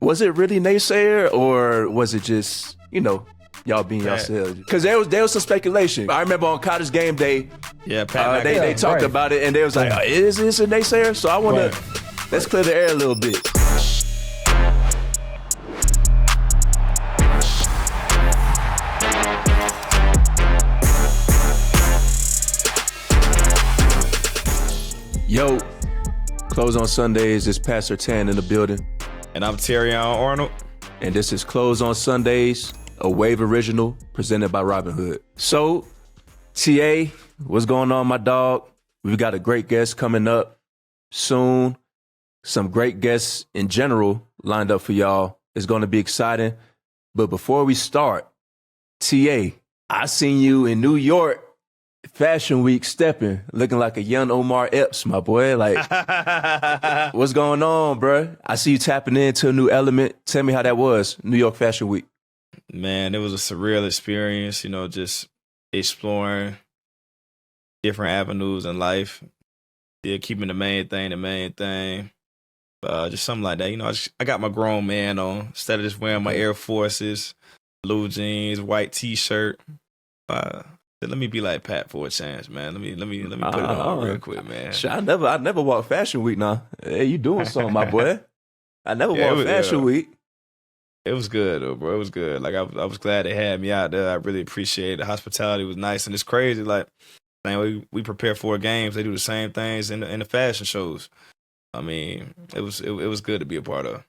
Was it really naysayer or was it just, y'all being yourselves? Because there was some speculation. I remember on College Game Day, Pat they talked about it and they was like, is this a naysayer? So I want to, let's clear the air a little bit. Yo, Close on Sundays, it's Pastor Tan in the building. And I'm Terrion Arnold. And this is Close on Sundays, a Wave original presented by Robinhood. So, TA, what's going on, my dog? We've got a great guest coming up soon. Some great guests in general lined up for y'all. It's going to be exciting. But before we start, TA, I seen you in New York Fashion Week stepping, looking like a young Omar Epps, my boy. Like, what's going on, bro? I see you tapping into a new element. Tell me how that was, New York Fashion Week. Man, it was a surreal experience, just exploring different avenues in life. Yeah, keeping the main thing. Just something like that. I got my grown man on. Instead of just wearing my Air Forces, blue jeans, white T-shirt. Let me be like Pat for a chance, man. Let me put it on real quick, man. Shit, I never walked Fashion Week now. Hey, you doing something, my boy. I never walked Fashion Week. It was good, though, bro. It was good. Like, I was glad they had me out there. I really appreciate it. The hospitality was nice. And it's crazy. Like, man, we prepare for games. They do the same things in the fashion shows. I mean, it was good to be a part of.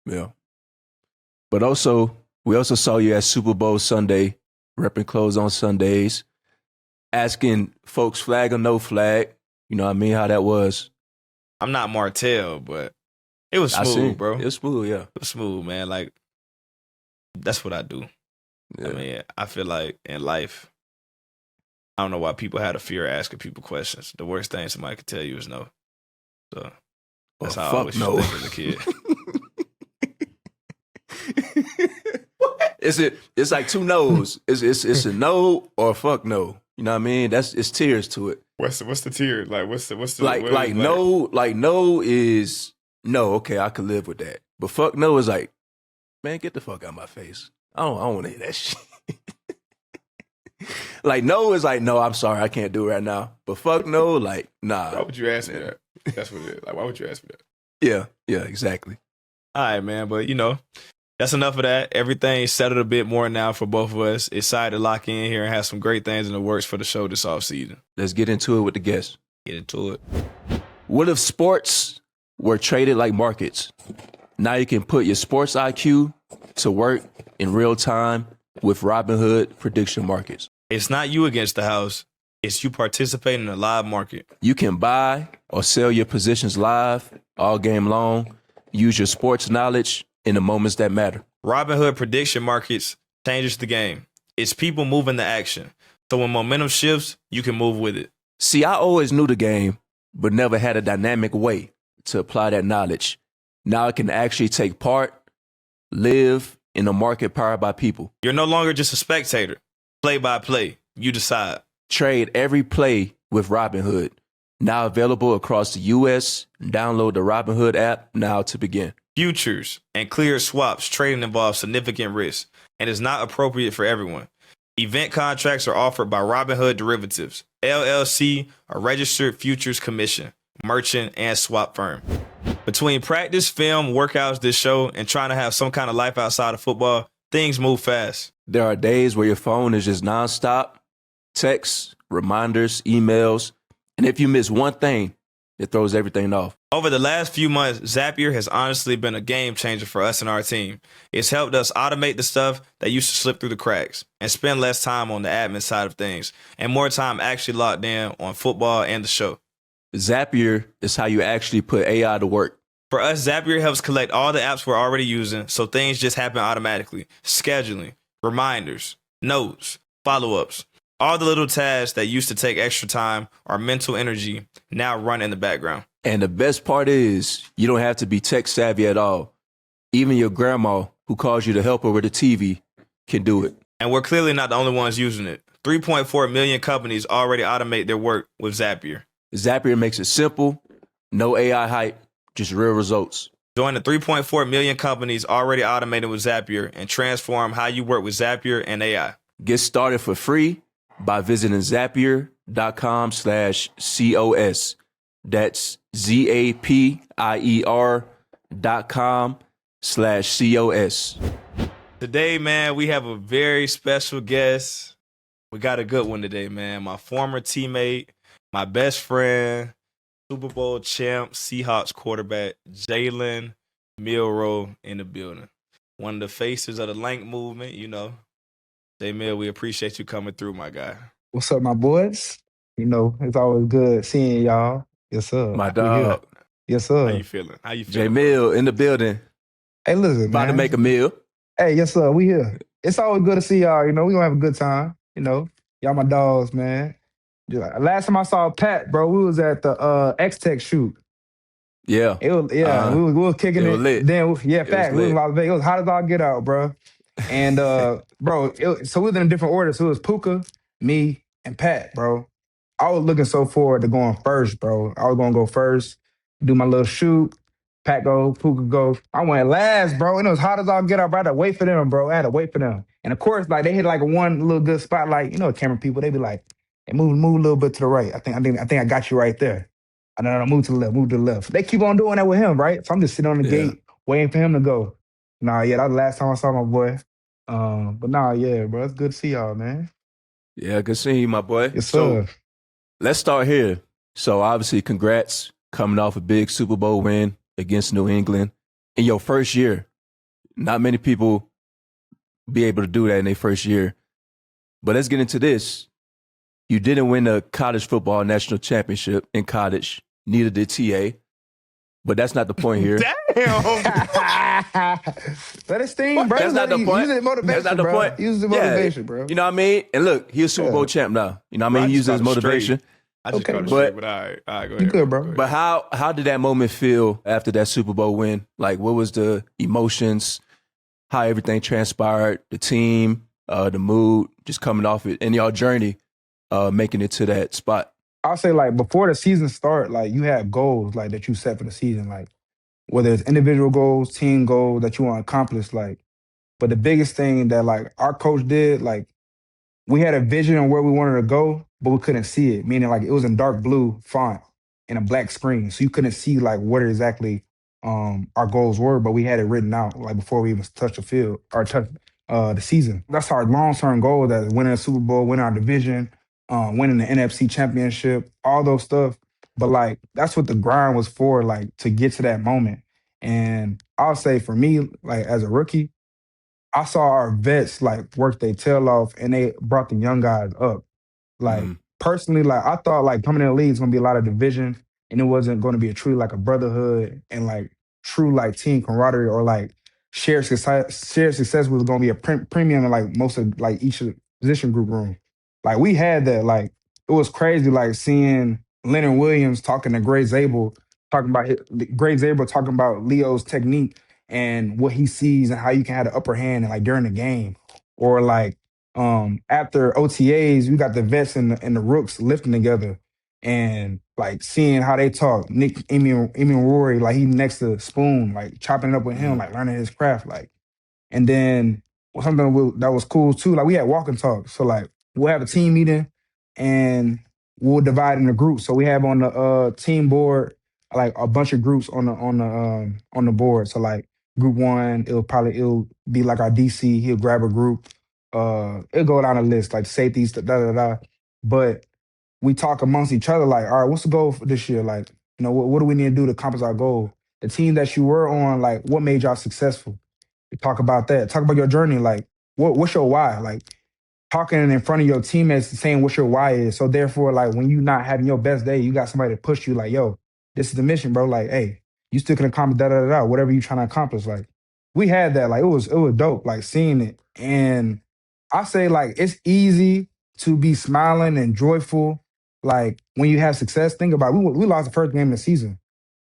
Yeah. But we also saw you at Super Bowl Sunday, repping Close on Sundays, asking folks flag or no flag. You know what I mean? How that was. I'm not Martell, but it was smooth, bro. It was smooth, yeah. It was smooth, man. Like, that's what I do. Yeah. I mean, I feel like in life, I don't know why people had a fear of asking people questions. The worst thing somebody could tell you is no. So that's how I always think as a kid. It's like two no's. It's a no or a fuck no. You know what I mean? It's tiers to it. What's the tier? Like what's the no is no, okay, I could live with that. But fuck no is like, man, get the fuck out of my face. I don't want to hear that shit. Like no is like, no, I'm sorry, I can't do it right now. But fuck no, like, nah. Why would you ask me that? That's what it is. Like, why would you ask me that? Yeah, exactly. All right, man, but that's enough of that. Everything's settled a bit more now for both of us. Excited to lock in here and have some great things in the works for the show this offseason. Let's get into it with the guests. Get into it. What if sports were traded like markets? Now you can put your sports IQ to work in real time with Robinhood prediction markets. It's not you against the house. It's you participating in a live market. You can buy or sell your positions live all game long. Use your sports knowledge in the moments that matter. Robinhood prediction markets changes the game. It's people moving the action. So when momentum shifts, you can move with it. See, I always knew the game, but never had a dynamic way to apply that knowledge. Now I can actually take part, live in a market powered by people. You're no longer just a spectator. Play by play. You decide. Trade every play with Robinhood. Now available across the U.S. Download the Robinhood app now to begin. Futures and cleared swaps trading involves significant risk and is not appropriate for everyone. Event contracts are offered by Robinhood Derivatives, LLC, a registered futures commission, merchant, and swap firm. Between practice, film, workouts, this show, and trying to have some kind of life outside of football, things move fast. There are days where your phone is just nonstop, texts, reminders, emails, and if you miss one thing, it throws everything off. Over the last few months, Zapier has honestly been a game changer for us and our team. It's helped us automate the stuff that used to slip through the cracks and spend less time on the admin side of things and more time actually locked in on football and the show. Zapier is how you actually put AI to work. For us, Zapier helps collect all the apps we're already using so things just happen automatically. Scheduling, reminders, notes, follow-ups. All the little tasks that used to take extra time or mental energy now run in the background. And the best part is you don't have to be tech savvy at all. Even your grandma who calls you to help her with the TV can do it. And we're clearly not the only ones using it. 3.4 million companies already automate their work with Zapier. Zapier makes it simple, no AI hype, just real results. Join the 3.4 million companies already automated with Zapier and transform how you work with Zapier and AI. Get started for free by visiting Zapier.com/COS. That's ZAPIER.com/COS. Today, man, we have a very special guest. We got a good one today, man. My former teammate, my best friend, Super Bowl champ, Seahawks quarterback, Jalen Milroe in the building. One of the faces of the Lank movement, you know. J-Mill, we appreciate you coming through, my guy. What's up, my boys? You know, it's always good seeing y'all. Yes, sir. My We here. dog, Yes, sir. How you feeling? J Mill in the building. Hey, listen, About to man. make a meal. Hey, yes, sir. We here. It's always good to see y'all. You know, we gonna have a good time. You know, y'all my dogs, man. Last time I saw Pat, bro, we was at the X-Tech shoot. Yeah. It was, yeah, we was kicking It it. was lit. Then, yeah, It fact, was we was in lit. Las Vegas. It was hot as all get out, bro. And bro, so we was in a different order. So it was Puka, me, and Pat, bro. I was looking so forward to going first, bro. I was gonna go first, do my little shoot. Pat go, Puka go. I went last, bro. And it was hot as all get out, bro. I had to wait for them, bro. I had to wait for them. And of course, like they hit like one little good spot, like, you know, camera people, they be like, hey, move a little bit to the right. I think I got you right there. And then I move to the left. They keep on doing that with him, right? So I'm just sitting on the Yeah. gate waiting for him to go. Nah, yeah, that was the last time I saw my boy. But nah, yeah, bro, it's good to see y'all, man. Yeah, good seeing you, my boy. Yes, So sir. let's start here. So obviously, congrats coming off a big Super Bowl win against New England in your first year. Not many people be able to do that in their first year. But let's get into this. You didn't win the college football national championship in college. Neither did TA. But that's not the point here. Damn. Let it steam, bro. That's not the point. Use it motivation, That's not the bro. point. Use the Yeah. motivation, bro. You know what I mean? And look, he's a Super Bowl champ now. You know what I mean? He Bro, I just uses his called him motivation. I just Okay, called it but- straight, but all right, go You ahead. good, bro. Go ahead. But how did that moment feel after that Super Bowl win? Like, what was the emotions? How everything transpired? The team, the mood, just coming off it, and y'all journey, making it to that spot. I'll say like before the season start, like you have goals like that you set for the season, like whether it's individual goals, team goals that you want to accomplish, like. But the biggest thing that like our coach did, like we had a vision on where we wanted to go, but we couldn't see it. Meaning like it was in dark blue font and a black screen, so you couldn't see like what exactly our goals were. But we had it written out like before we even touched the field or touched the season. That's our long term goal: that winning a Super Bowl, winning our division, winning the NFC Championship, all those stuff. But like that's what the grind was for, like to get to that moment. And I'll say for me, like as a rookie, I saw our vets like work their tail off and they brought the young guys up. Like personally, like I thought like coming in the league is gonna be a lot of division and it wasn't gonna be a true like a brotherhood and like true like team camaraderie or like shared success was gonna be a premium in like most of like each position group room. Like we had that, like it was crazy like seeing Leonard Williams talking to Gray Zabel, Gray Zabel talking about Leo's technique and what he sees and how you can have the upper hand and like during the game. Or like after OTAs, we got the vets and the rooks lifting together and like seeing how they talk. Nick Emion Rory, like he next to Spoon, like chopping it up with him, like learning his craft. Like, and then something that was cool too, like we had walk and talk. So like we'll have a team meeting and we'll divide into groups. So we have on the team board like a bunch of groups on the board. So like group one, it'll be like our DC. He'll grab a group. It'll go down a list like safeties, da da da. But we talk amongst each other like, all right, what's the goal for this year? Like, you know, what do we need to do to accomplish our goal? The team that you were on, like, what made y'all successful? We talk about that. Talk about your journey. Like, what's your why? Like, talking in front of your teammates, saying what your why is. So therefore, like, when you not having your best day, you got somebody to push you. Like, yo, this is the mission, bro. Like, hey, you still can accomplish da da da da. Whatever you trying to accomplish. Like, we had that. Like, it was dope. Like seeing it, and I say like it's easy to be smiling and joyful. Like when you have success, think about it. We lost the first game of the season,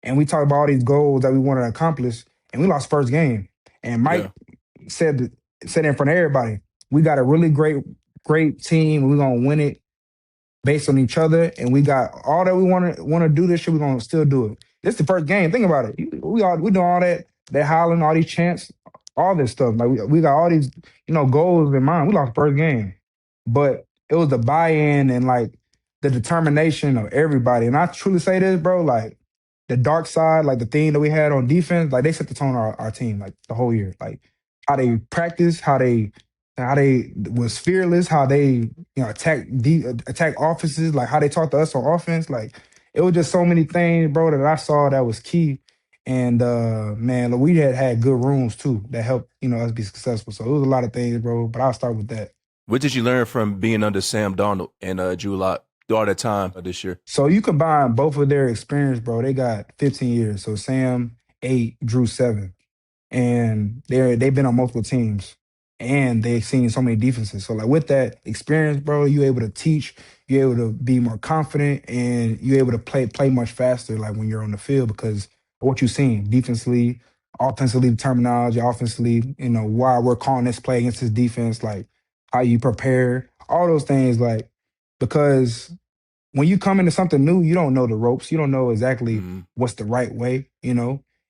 and we talk about all these goals that we want to accomplish, and we lost first game. And Mike said in front of everybody, we got a really great team. We're gonna win it based on each other, and we got all that we want to do this year. We're gonna still do it. This is the first game. Think about it. We we doing all that. They're hollering all these chants, all this stuff. Like we got all these goals in mind. We lost the first game, but it was the buy-in and like the determination of everybody. And I truly say this, bro. Like the dark side, like the thing that we had on defense, like they set the tone of our team like the whole year. Like how they practice, how they was fearless, how they attack offenses, like how they talked to us on offense. Like it was just so many things, bro, that I saw that was key. And man, like, we had good rooms too that helped us be successful. So it was a lot of things, bro. But I'll start with that. What did you learn from being under Sam Darnold and Drew Lock throughout that time this year? So you combine both of their experience, bro. They got 15 years. So Sam 8, Drew 7, and they've been on multiple teams, and they've seen so many defenses. So like with that experience, bro, you're able to teach, you're able to be more confident, and you're able to play much faster. Like when you're on the field because of what you've seen defensively, offensively, terminology, offensively. Why we're calling this play against this defense, like how you prepare, all those things, like because when you come into something new, you don't know the ropes. You don't know exactly what's the right way,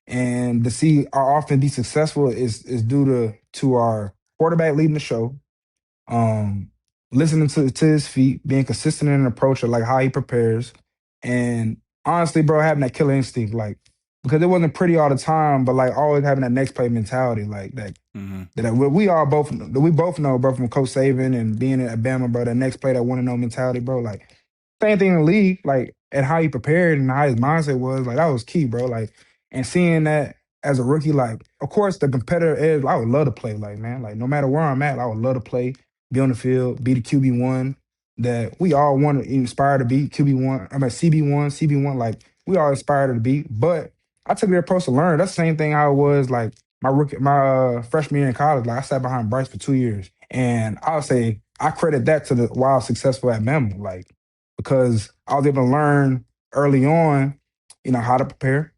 And to see our offense be successful is due to our quarterback leading the show, listening to his feet, being consistent in an approach of like how he prepares, and honestly, bro, having that killer instinct, like because it wasn't pretty all the time, but like always having that next play mentality, like that. That we both know, bro, from Coach Saban and being at Bama, bro. That next play, that want to know mentality, bro. Like same thing in the league, like and how he prepared and how his mindset was, like that was key, bro. Like and seeing that as a rookie, like of course the competitor edge, I would love to play, like man, like no matter where I'm at, I would love to play, be on the field, be the QB1 that we all want to inspire to be QB1. I'm at CB1, like we all aspire to be. But I took the approach to learn. That's the same thing how it was like my freshman year in college. Like I sat behind Bryce for 2 years, and I'll say I credit that to the why I was successful at Bama, like because I was able to learn early on, how to prepare,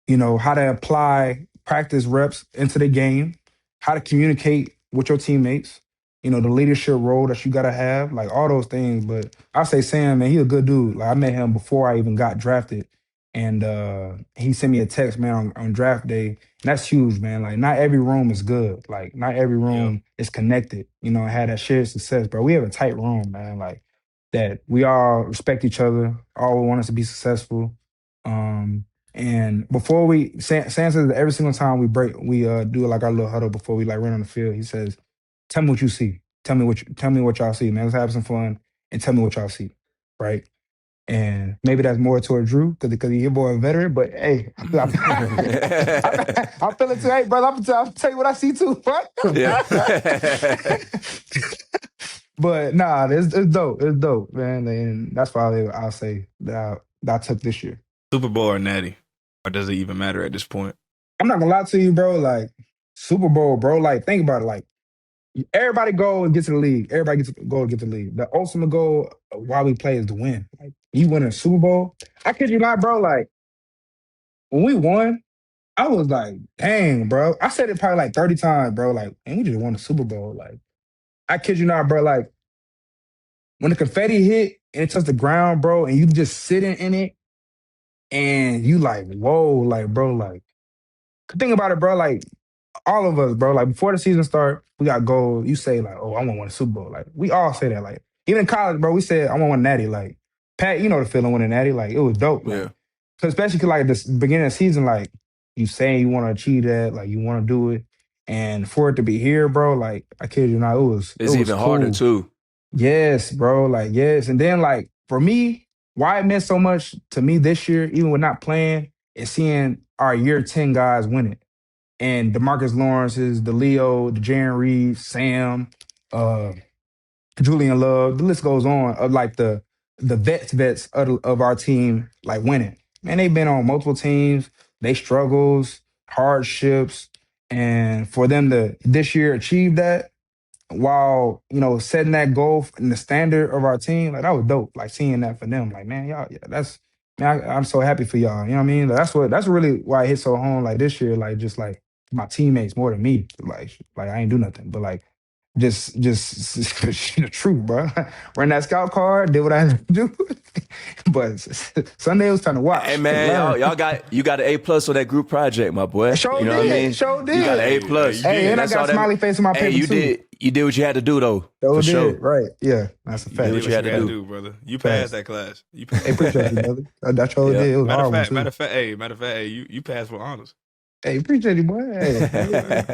how to apply practice reps into the game, how to communicate with your teammates, the leadership role that you got to have, like all those things. But I say Sam, man, he's a good dude. Like I met him before I even got drafted. And he sent me a text, man, on draft day. And that's huge, man. Like, not every room is good. Like, not every room is connected, and had that shared success, bro. We have a tight room, man. Like, that we all respect each other. All we want us to be successful. And before Sam says every single time we do like our little huddle before we like run on the field, he says, "Tell me what you see. Tell me what y'all see, man. Let's have some fun and tell me what y'all see." Right? And maybe that's more toward Drew because he's your boy a veteran. But hey, I feel it too. Hey, brother, I'll tell you what I see too. Yeah. But nah, it's dope. It's dope, man. And that's why I'll say that I took this year. Super Bowl or Natty? Or does it even matter at this point? I'm not gonna lie to you, bro. Like Super Bowl, bro. Like think about it. Like everybody go and get to the league. Everybody gets to go and get to the league. The ultimate goal while we play is to win. Like you win a Super Bowl. I kid you not, bro. Like when we won, I was like, dang, bro. I said it probably like 30 times, bro. Like, and we just won the Super Bowl. Like, I kid you not, bro. Like, when the confetti hit and it touched the ground, bro, and you just sitting in it, and you like, whoa, like, bro, like, think about it, bro. Like, all of us, bro, like, before the season start, we got goals. You say, like, oh, I want to win a Super Bowl. Like, we all say that. Like, even in college, bro, we said, I want to win a natty. Like, Pat, you know the feeling winning natty. Like, it was dope. Like, Yeah. so especially because, like, this beginning of the season, like, you saying you want to achieve that, like, you want to do it. And for it to be here, bro, like, I kid you not, it was even harder, too. Yes, bro, like, yes. And then, like, for me, why it meant so much to me this year, even with not playing, is seeing our year 10 guys win it. And DeMarcus Lawrence's, the Leo, the Jaren Reed, Sam, Julian Love, the list goes on of like the vets of our team like winning. Man, they've been on multiple teams, they struggles, hardships, and for them to this year achieve that while, setting that goal and the standard of our team, like that was dope. Like seeing that for them, like man, y'all, yeah, that's man, I'm so happy for y'all. You know what I mean? That's really why it hit so home. Like this year, like just like my teammates more than me. Like I ain't do nothing, but like just the truth, bro. Ran that scout card, did what I had to do. But Sunday was time to Hey watch, man, learn. you got an A+ on that group project, my boy. Sure You know what I mean? did, sure You got an did. A+. you Hey, did. and I That's got all a that. smiley face on my Hey, paper too. you did what you had to do though, Sure for did, sure. right? Yeah, that's a You fact. did what what you had you to had to do. do, brother. You Facts. passed that class. You passed. Hey, appreciate you, brother. I sure Yeah. did. It was a Matter of hard one fact, too. matter of fact, hey, you passed with honors. Hey, appreciate you, boy. Hey,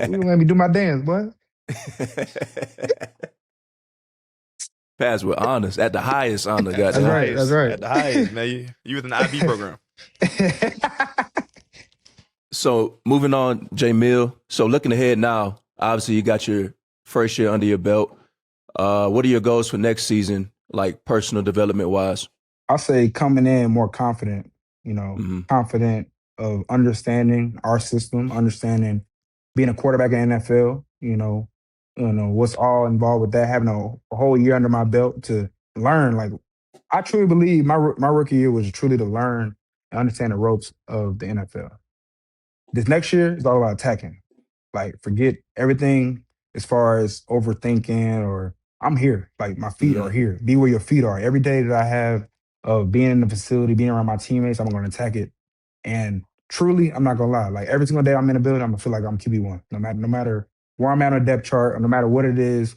we gonna let me do my dance, boy. Pass with honors at the highest honor, At the That's goddamn. right. That's highest, right. at the highest, man. You was in the IB program. So moving on, J Mill. So looking ahead now, obviously you got your first year under your belt. What are your goals for next season, like personal development wise? I'll say coming in more confident, Mm-hmm. confident of understanding our system, understanding being a quarterback in NFL, what's all involved with that, having a whole year under my belt to learn. Like, I truly believe my rookie year was truly to learn and understand the ropes of the NFL. This next year is all about attacking. Like, forget everything as far as overthinking or I'm here. Like, my feet Mm-hmm. are here. Be where your feet are. Every day that I have of being in the facility, being around my teammates, I'm going to attack it. And truly, I'm not going to lie. Like, every single day I'm in the building, I'm going to feel like I'm QB1. No matter where I'm at on the depth chart, or no matter what it is,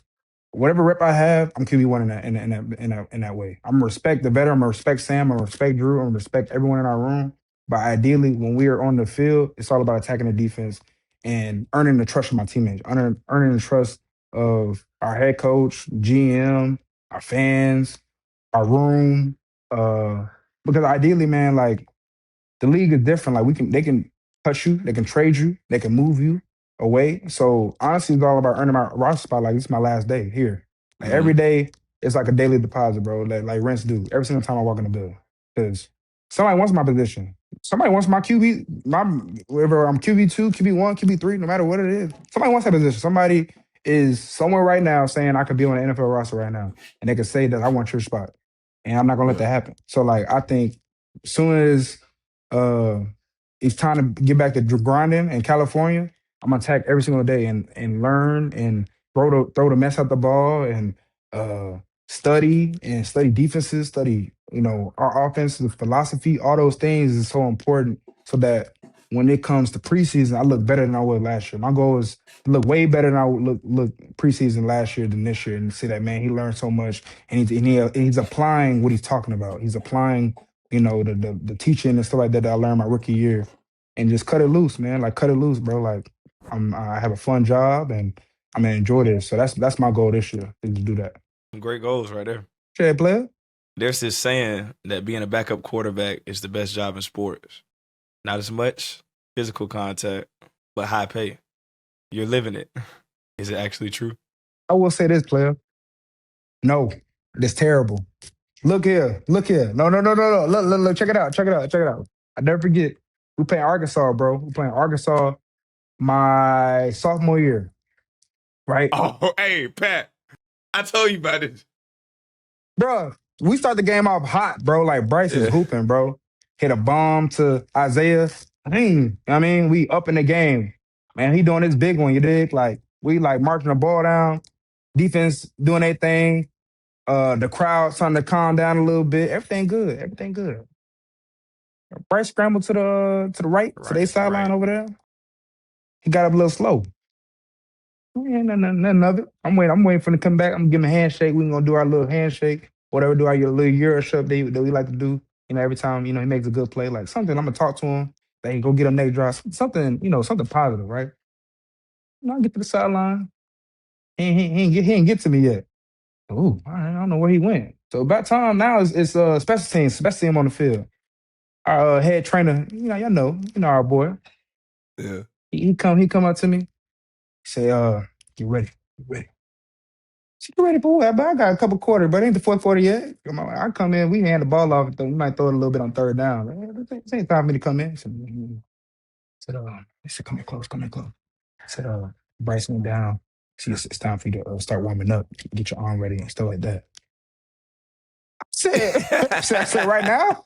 whatever rep I have, I'm QB1 in that way. I'm gonna respect the veteran. I'm gonna respect Sam. I'm gonna respect Drew. I'm gonna respect everyone in our room. But ideally, when we are on the field, it's all about attacking the defense and earning the trust of my teammates, earning the trust of our head coach, GM, our fans, our room. Because ideally, man, like the league is different. Like they can cut you, they can trade you, they can move you away. So honestly, it's all about earning my roster spot. Like this is my last day here. Like Mm-hmm. every day, it's like a daily deposit, bro. Like rents do. Every single time I walk in the building, because somebody wants my position. Somebody wants my QB, whether I'm QB2, QB1, QB3, no matter what it is. Somebody wants that position. Somebody is somewhere right now saying I could be on the NFL roster right now, and they could say that I want your spot, and I'm not gonna let Yeah. that happen. So like I think as soon as uh, it's time to get back to grinding in California, I'm gonna attack every single day and learn and throw the mess out the ball and uh, study defenses, study our offensive philosophy. All those things is so important so that when it comes to preseason, I look better than I was last year. My goal is to look way better than I would look preseason last year than this year, and see that man he learned so much and he's applying what he's talking about. He's applying the teaching and stuff like that I learned my rookie year, and just cut it loose, man. Like cut it loose, bro. Like I have a fun job and I'm gonna enjoy this. So that's my goal this year is to do that. Some great goals right there. Trade player. There's this saying that being a backup quarterback is the best job in sports. Not as much physical contact, but high pay. You're living it. Is it actually true? I will say this, player. No, it's terrible. Look here. No. Look. Check it out. I never forget. We playing Arkansas, bro. We playing Arkansas my sophomore year, right? Oh, hey, Pat. I told you about this. Bro, we start the game off hot, bro. Like Bryce is Yeah. hooping, bro. Hit a bomb to Isaiah. I mean, we up in the game. Man, he doing his big one, you dig? Like, we like marching the ball down, defense doing their thing. The crowd starting to calm down a little bit. Everything good. Everything good. Bryce scrambled to the right, to their sideline over there. He got up a little slow. Yeah, nothing of it. I'm waiting for him to come back. I'm gonna give him a handshake. We're gonna do our little handshake, whatever, do our little Euro shove that we like to do. Every time, he makes a good play, like something, I'm gonna talk to him. They can go get him next drive. Something, something positive, right? I get to the sideline. He ain't get to me yet. Ooh, I don't know where he went. So about time now it's special team on the field. Our head trainer, our boy. Yeah. He come up to me, say, get ready, get ready. Get ready for what? But I got a couple quarters, but it ain't the fourth quarter yet. I come in, we hand the ball off, we might throw it a little bit on third down. This ain't time for me to come in. He said, come in close. I said, Bryce went down. See, it's time for you to start warming up, get your arm ready and stuff like that. I said, right now? I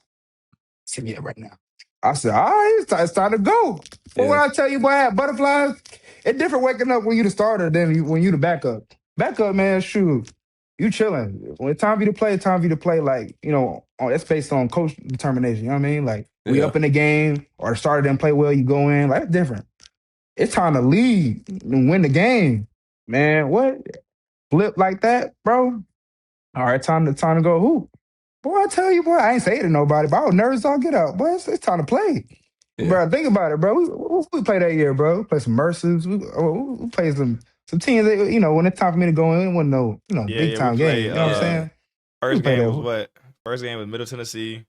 said, yeah, right now. I said, all right, it's time to go. But when Yeah. I tell you, boy, I had butterflies, it's different waking up when you the starter than when you the backup. Backup, man, shoot. You chilling. When it's time for you to play, it's time for you to play. Like, that's based on coach determination. You know what I mean? Like, we Yeah. up in the game or the starter didn't play well, you go in. Like, that's different. It's time to lead and win the game. Man, what? Flip like that, bro? All right, time to go hoop. Boy, I tell you, boy, I ain't say it to nobody, but I was nervous all get out. Boy, it's time to play. Yeah. Bro, think about it, bro. We played that year, bro. We played some Mercers. We played some teams that, when it's time for me to go in, it wasn't no, big time game. You know what I'm saying? First game was what? First game was Middle Tennessee.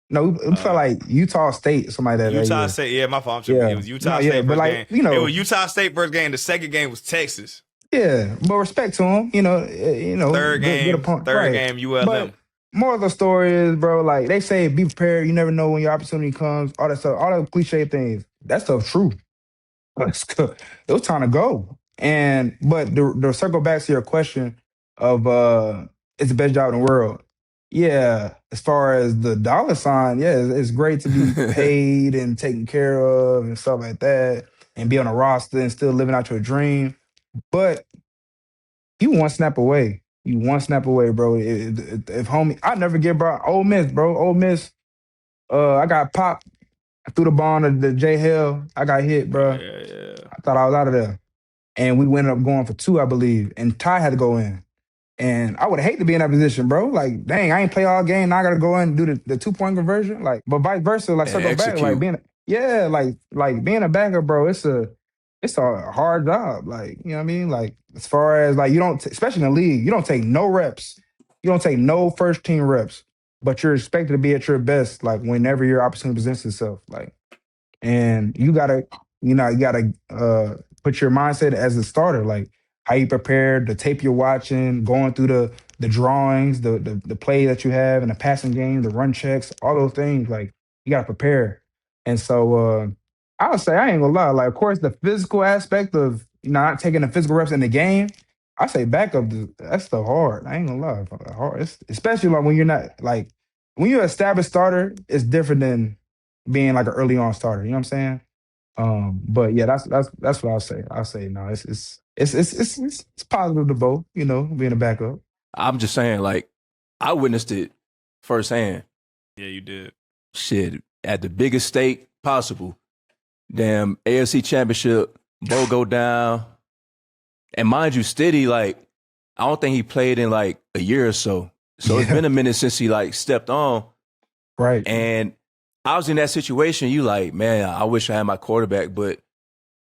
No, we played like Utah State, somebody that Utah year. State, yeah, my fault. Yeah. It was Utah No, State yeah, first but like, game. It was Utah State first game. The second game was Texas. Yeah, but respect to them, Third game, right. game ULM. But more of the story is, bro, like they say, be prepared. You never know when your opportunity comes. All that stuff, all the cliche things. That stuff's true. It's good. It was time to go. But the circle back to your question of it's the best job in the world. Yeah, as far as the dollar sign, yeah, it's great to be paid and taken care of and stuff like that, and be on a roster and still living out your dream. But you one snap away. You one snap away, bro. If homie, I never get bro. Ole Miss, bro. Ole Miss. I got popped. I threw the ball to the J Hill. I got hit, bro. Yeah. I thought I was out of there. And we ended up going for 2, I believe. And Ty had to go in. And I would hate to be in that position, bro. Like, dang, I ain't play all game. Now I gotta go in and do the 2-point conversion. Like, but vice versa, like circle back. Like like being a backup, bro, it's a hard job. Like, you know what I mean? Like, as far as like you don't especially in the league, you don't take no reps. You don't take no first team reps, but you're expected to be at your best, like whenever your opportunity presents itself. Like, and you gotta put your mindset as a starter, like how you prepared, the tape you're watching, going through the drawings, the play that you have in the passing game, the run checks, all those things. Like, you gotta prepare. And so I would say, I ain't gonna lie, like, of course the physical aspect of not taking the physical reps in the game, I say backup, that's the hard. I ain't gonna lie, hard. Especially like when you're not like when you're an established starter, it's different than being like an early on starter. You know what I'm saying? But yeah, that's what I'll say. I'll say no, it's positive to both, being a backup. I'm just saying, like, I witnessed it firsthand. Yeah, you did. Shit, at the biggest stake possible. Damn, AFC Championship, Bo go down. And mind you, Stiddy, like, I don't think he played in like a year or so. So it's been a minute since he like stepped on. Right. And I was in that situation. You like, man, I wish I had my quarterback, but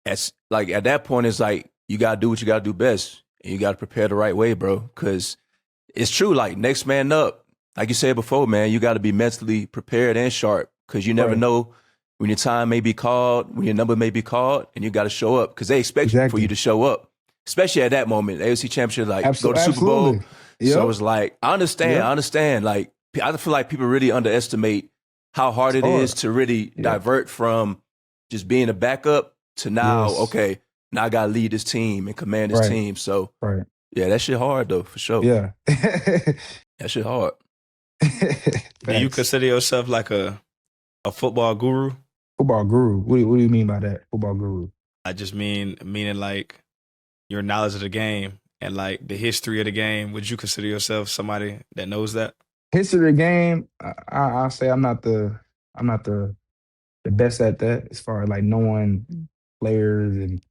at that point, it's like you gotta do what you gotta do best, and you gotta prepare the right way, bro. Because it's true. Like, next man up, like you said before, man, you gotta be mentally prepared and sharp, because you never know when your time may be called, when your number may be called, and you gotta show up because they expect for you to show up, especially at that moment. The AFC Championship, like, go to Super Bowl. Yep. So it's like I understand. Like, I feel like people really underestimate how hard it is to really divert from just being a backup to now, okay, now I got to lead this team and command this team. So, yeah, that shit hard, though, for sure. Yeah. That shit hard. Do you consider yourself like a football guru? Football guru? What do you mean by that, football guru? I just meaning like your knowledge of the game and like the history of the game. Would you consider yourself somebody that knows that? History of the game, I'll say I'm not the best at that, as far as like knowing players and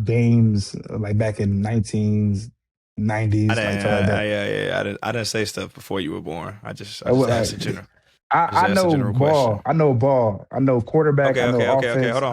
games like back in 1990s. I didn't say stuff before you were born. I just asked in general. I know ball. I know ball. I know quarterback. I know offense. Okay. Hold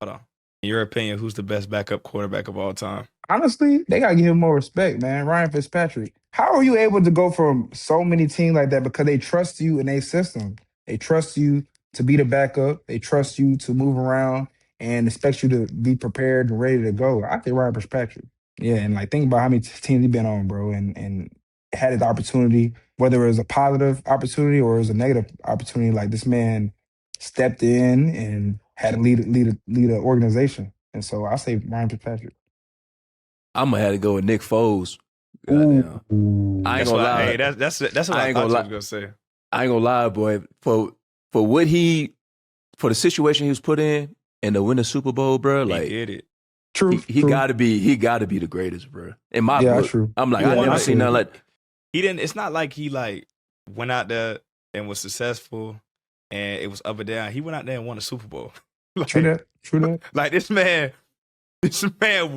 on. In your opinion, who's the best backup quarterback of all time? Honestly, they gotta give him more respect, man. Ryan Fitzpatrick. How are you able to go from so many teams like that? Because they trust you in their system. They trust you to be the backup. They trust you to move around and expect you to be prepared and ready to go. I think Ryan Fitzpatrick. Yeah, and like, think about how many teams he's been on, bro, and had his opportunity, whether it was a positive opportunity or it was a negative opportunity. Like, this man stepped in and had to lead an organization. And so I say Ryan Fitzpatrick. I'm gonna have to go with Nick Foles. Goddamn. I ain't gonna lie. Hey, that's what I thought you was gonna say. I ain't gonna lie, boy. For the situation he was put in and to win the Super Bowl, bro, like, he did it. he True. got to be the greatest, bro. In my Yeah, book, true. I'm like, Yeah, I never I seen feel nothing you. like. He didn't. It's not like he like went out there and was successful, and it was up and down. He went out there and won a Super Bowl. True that. Like this man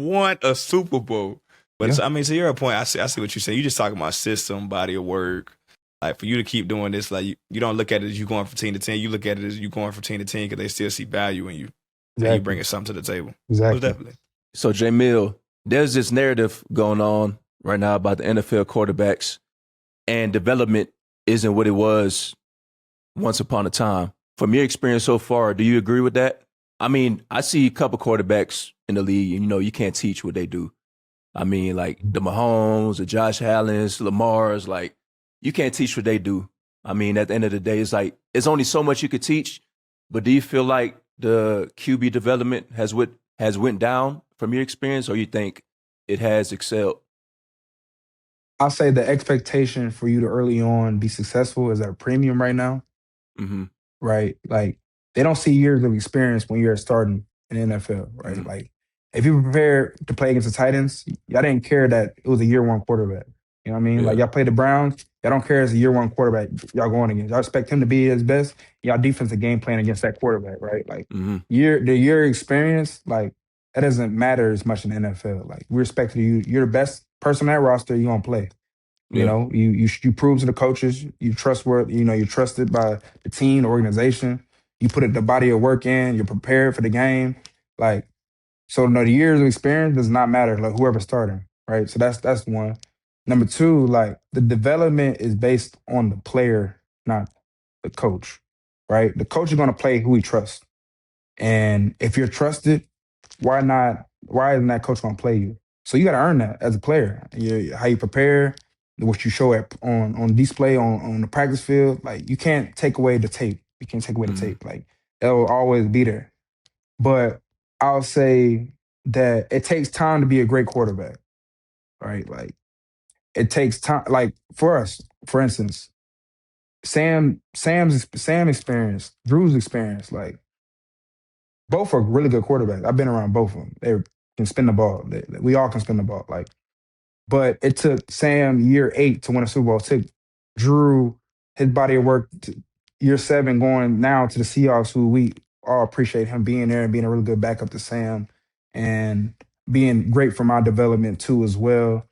won a Super Bowl. But Yeah. so, I mean, to your point, I see what you're saying. You just talking about system, body of work. Like for you to keep doing this, like you don't look at it as you going from team to team. You look at it as you going from team to team because they still see value in you. And you bringing something to the table. Exactly. Most definitely. So, J Mill, there's this narrative going on right now about the NFL quarterbacks, and development isn't what it was once upon a time. From your experience so far, do you agree with that? I mean, I see a couple quarterbacks in the league, and you can't teach what they do. I mean, like the Mahomes, the Josh Allens, Lamar's, like you can't teach what they do. I mean, at the end of the day, it's like it's only so much you could teach. But do you feel like the QB development has went down from your experience, or you think it has excelled? I'll say the expectation for you to early on be successful is at a premium right now. Mm-hmm. Right? Like they don't see years of experience when you're starting in the NFL, right? Mhm. Like if you were prepared to play against the Titans, y'all didn't care that it was a year one quarterback. You know what I mean? Yeah. Like y'all played the Browns, y'all don't care as a year one quarterback y'all going against. Y'all expect him to be his best. Y'all defensive game plan against that quarterback, right? Like Mm-hmm. the year experience, like that doesn't matter as much in the NFL. Like we respect you. You're the best person on that roster, you're gonna play. You Yeah. know, you prove to the coaches you trustworthy. You're trusted by the team, the organization. You put the body of work in. You're prepared for the game. Like so, no, the years of experience does not matter. Like whoever's starting, right? So that's one. Number two, like the development is based on the player, not the coach, right? The coach is going to play who he trusts, and if you're trusted, why not? Why isn't that coach going to play you? So you got to earn that as a player. How you prepare, what you show on display on the practice field. Like you can't take away the tape. You can't take away the Mhm. tape. Like it will always be there. But I'll say that it takes time to be a great quarterback, right? Like it takes time. Like for us, for instance, Sam's experience, Drew's experience, like both are really good quarterbacks. I've been around both of them. They can spin the ball. We all can spin the ball. Like, but it took Sam year 8 to win a Super Bowl. It took Drew his body of work to year 7 going now to the Seahawks, who we all appreciate him being there and being a really good backup to Sam and being great for my development too as well.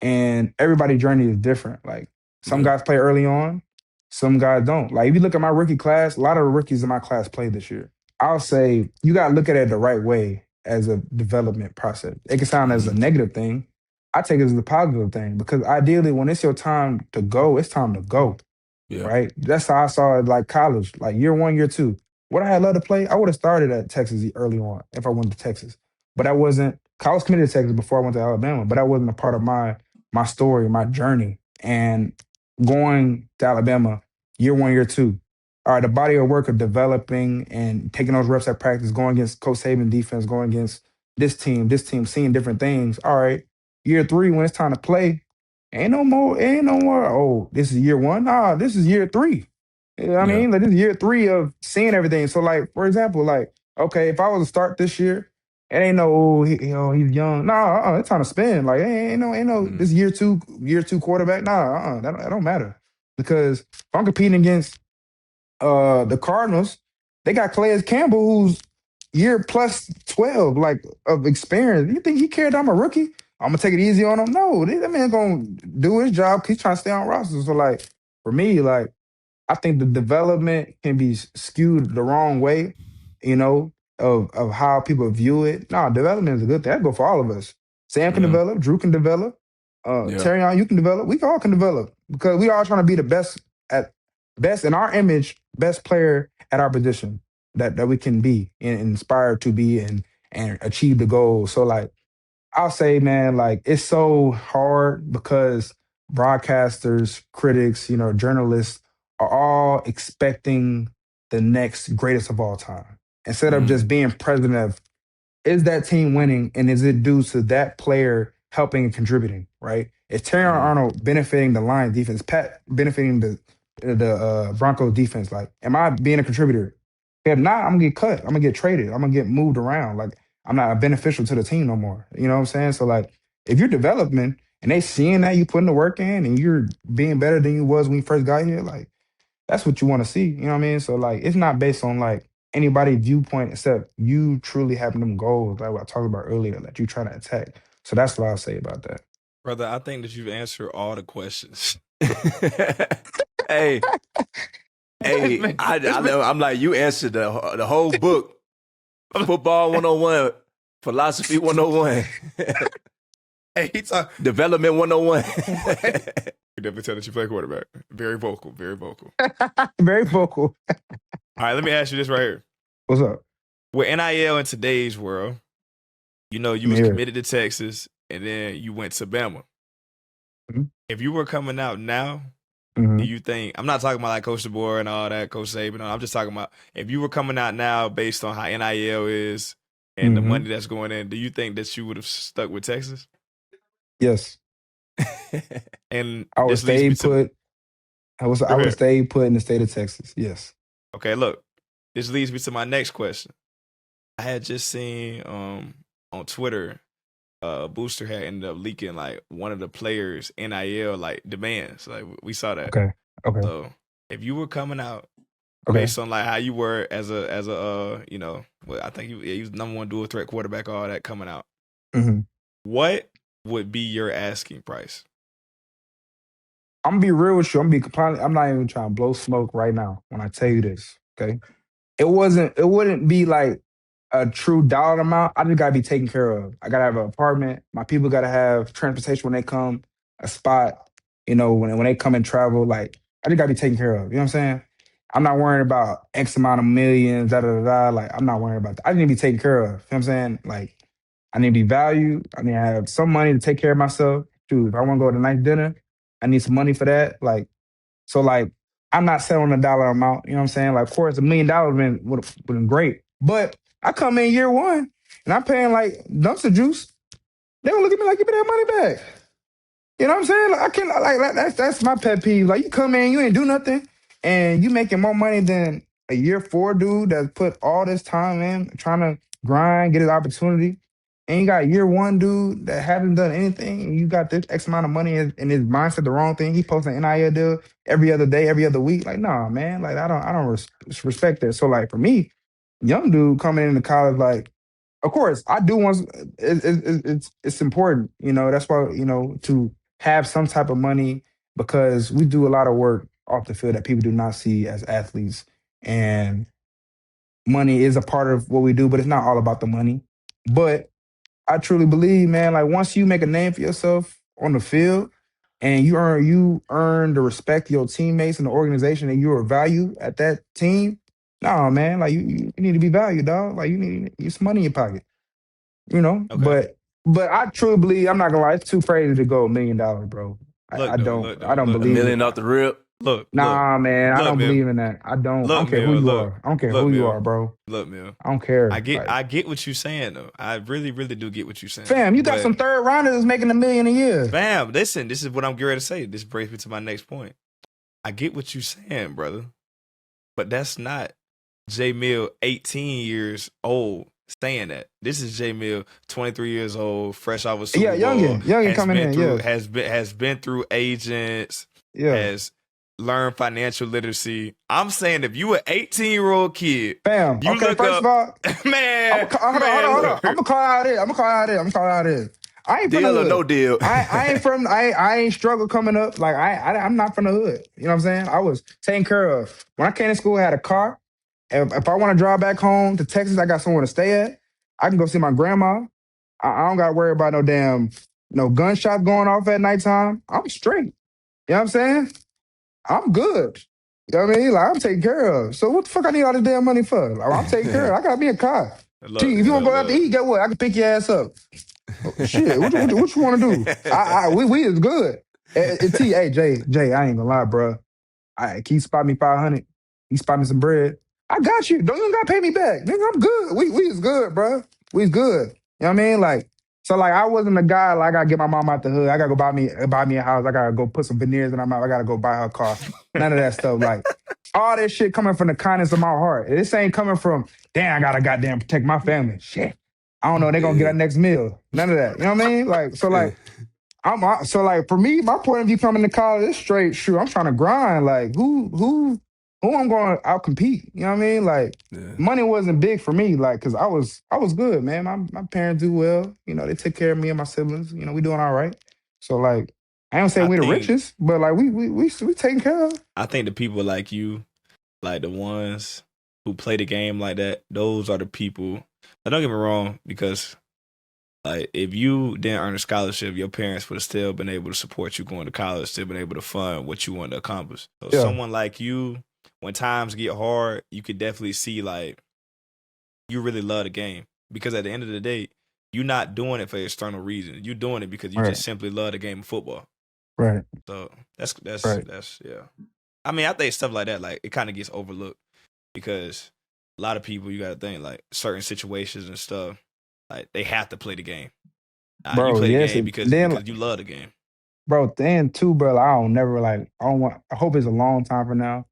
And everybody's journey is different. Like some Yeah. guys play early on, some guys don't. Like if you look at my rookie class, a lot of the rookies in my class played this year. I'll say you got to look at it the right way as a development process. It can sound as a Mhm. negative thing. I take it as a positive thing because ideally, when it's your time to go, it's time to go, Yeah. right? That's how I saw it like college, like year 1, year 2. Would I have loved to play? I would have started at Texas early on if I went to Texas. But I wasn't, I was committed to Texas before I went to Alabama, but that wasn't a part of my story, my journey. And going to Alabama, year 1, year 2, all right, the body of work of developing and taking those reps at practice, going against Coach Saban defense, going against this team, seeing different things. All right, year 3, when it's time to play, ain't no more. Oh, this is year 1. Nah, this is year 3. You know what I Yeah. mean? Like this is year 3 of seeing everything. So, like for example, like okay, if I was to start this year, it ain't no he's young. Nah, it's time to spend. Like ain't no Mhm. this year two quarterback. Nah, that don't matter because if I'm competing against the Cardinals, they got Calais Campbell, who's year plus 12, like of experience. You think he cared I'm a rookie? I'm gonna take it easy on him? No, that man gonna do his job. He's trying to stay on roster. So like for me, like I think the development can be skewed the wrong way, of how people view it. No, development is a good thing. That go for all of us. Sam can Yeah. develop, Drew can develop, Yeah. Terrion, you can develop. We all can develop because we all trying to be the best in our image, best player at our position that we can be and inspired to be and achieve the goal. So like I'll say, man, like it's so hard because broadcasters, critics, journalists are all expecting the next greatest of all time. Instead of Mhm. just being president of, is that team winning and is it due to that player helping and contributing, right? Is Terry Mhm. Arnold benefiting the Lions defense, Pat benefiting the Broncos defense? Like, am I being a contributor? If not, I'm gonna get cut. I'm gonna get traded. I'm gonna get moved around. Like, I'm not beneficial to the team no more. You know what I'm saying? So like, if you're developing and they seeing that you putting the work in and you're being better than you was when you first got here, like that's what you want to see. You know what I mean? So like, it's not based on like anybody's viewpoint except you truly having them goals, like what I talked about earlier, that you trying to attack. So that's what I'll say about that. Brother, I think that you've answered all the questions. Hey, I'm like, you answered the whole book. Football 101, philosophy 101, Hey, he talk. development 101. You definitely tell that you play quarterback. Very vocal, very vocal. Very vocal. All right, let me ask you this right here. What's up? With NIL in today's world, you know, you was committed to Texas and then you went to Bama. Mhm. If you were coming out now, Mhm. do you think, I'm not talking about like Coach DeBoer and all that, Coach Saban, I'm just talking about if you were coming out now based on how NIL is and the Mhm. money that's going in, do you think that you would have stuck with Texas? Yes. And I would this leads me stay to, put. I would ahead. stay put in the state of Texas. Yes. Okay, look, this leads me to my next question. I had just seen on Twitter, Booster had ended up leaking like one of the players' NIL like demands. Like we saw that. Okay. So if you were coming out Okay. based on like how you were as a you know, well, I think he was number one dual threat quarterback, all that coming out. hmm What would be your asking price? I'm gonna be real with you. I'm not even trying to blow smoke right now when I tell you this. Okay. It wouldn't be like a true dollar amount. I just gotta be taken care of. I gotta have an apartment. My people gotta have transportation when they come, a spot, you know, when they come and travel. Like, I just gotta be taken care of. You know what I'm saying? I'm not worrying about X amount of millions, da da da da. Like, I'm not worrying about that. I just need to be taken care of. You know what I'm saying? Like, I need to be valued. I need to have some money to take care of myself. Dude, if I wanna go to a nice dinner, I need some money for that. Like, so like, I'm not selling a dollar amount. You know what I'm saying? Like, of course, $1 million would have been great. But I come in year one and I'm paying like dumpster juice. They don't look at me like, give me that money back. You know what I'm saying? Like, I can't like that's my pet peeve. Like, you come in, you ain't do nothing, and you making more money than a year four dude that put all this time in trying to grind, get his opportunity. And you got year one dude that hasn't done anything, and you got this X amount of money in his mindset the wrong thing. He posting an NIL deal every other day, every other week. Like, nah, man. Like, I don't respect that. So like for me, young dude coming into college, like, of course, I do want. It's important, you know. That's why, you know, to have some type of money, because we do a lot of work off the field that people do not see as athletes, and money is a part of what we do, but it's not all about the money. But I truly believe, man, like once you make a name for yourself on the field and you earn the respect of your teammates and the organization, and you're a value at that team. No, man, like you need to be valued, dog. Like you some money in your pocket, you know. Okay. But I truly believe, I'm not gonna lie, it's too crazy to go $1 million, bro. Look I though, don't look though, I don't look A though. believe million it. off the rip. Look, Nah, man, I look, don't Mill. believe in that. I don't Look, care who Mill, you look. are. I don't care Look, who you Mill. are, bro. Look, Mill. I don't care. I Like, get what you're saying though. I really, really do get what you're saying. fam, you got some third rounders making $1 million a year. Fam, listen, this is what I'm getting ready to say. This brings me to my next point. I get what you're saying, brother. But that's not J Mill 18 years old saying that. This is J Mill 23 years old, fresh off a Super Bowl. Youngin coming in, through, yes. has been through agents, Yeah. has learned financial literacy. I'm saying if you an 18-year-old kid, Fam, you okay, look first up, of all, man, hold on. I'm gonna call out it. I ain't from Deal the or hood. no deal. I ain't struggled coming up. Like I'm not from the hood. You know what I'm saying? I was taken care of. When I came to school, I had a car. If I want to drive back home to Texas, I got somewhere to stay at. I can go see my grandma. I don't gotta worry about no gunshots going off at nighttime. I'm straight. You know what I'm saying? I'm good. You know what I mean? Like, I'm taken care of. So what the fuck I need all this damn money for? Like, I'm taken care of. I got me a car. Gee, if you want to go out to eat, get what? I can pick your ass up. Shit, what you want to do? We is good. Hey, Jay, I ain't gonna lie, bro. Can you spot me 500? You spot me some bread? I got you. Don't even gotta pay me back. Nigga, I'm good. We is good, bro. We is good. You know what I mean? Like, so like I wasn't a guy like I gotta get my mom out the hood. I gotta go buy me a house. I gotta go put some veneers in my mouth. I gotta go buy her a car. None of that stuff. Like all this shit coming from the kindness of my heart. This ain't coming from, damn, I gotta goddamn protect my family. Shit. I don't know, they gonna get our next meal. None of that. You know what I mean? Like, so like, so like for me, my point of view coming to college is straight. Shoot, I'm trying to grind. Like, who I'm going to out compete? You know what I mean? Like, Yeah. money wasn't big for me. Like, cause I was good, man. My parents do well. You know, they took care of me and my siblings. You know, we doing all right. So like, I don't say I we the think richest, but like we taken care of. I think the people like you, like the ones who play the game like that, those are the people. Now, don't get me wrong, because like if you didn't earn a scholarship, your parents would have still been able to support you going to college, still been able to fund what you want to accomplish. So Yeah. someone like you, when times get hard, you could definitely see like you really love the game, because at the end of the day, you're not doing it for external reasons. You're doing it because you Right. just simply love the game of football. Right. So that's Right. yeah. I mean, I think stuff like that, like it kind of gets overlooked because a lot of people, you got to think like certain situations and stuff, like they have to play the game. You Bro, play the yes, game because you love the game. bro, then too, bro, I don't never like, I hope it's a long time from now.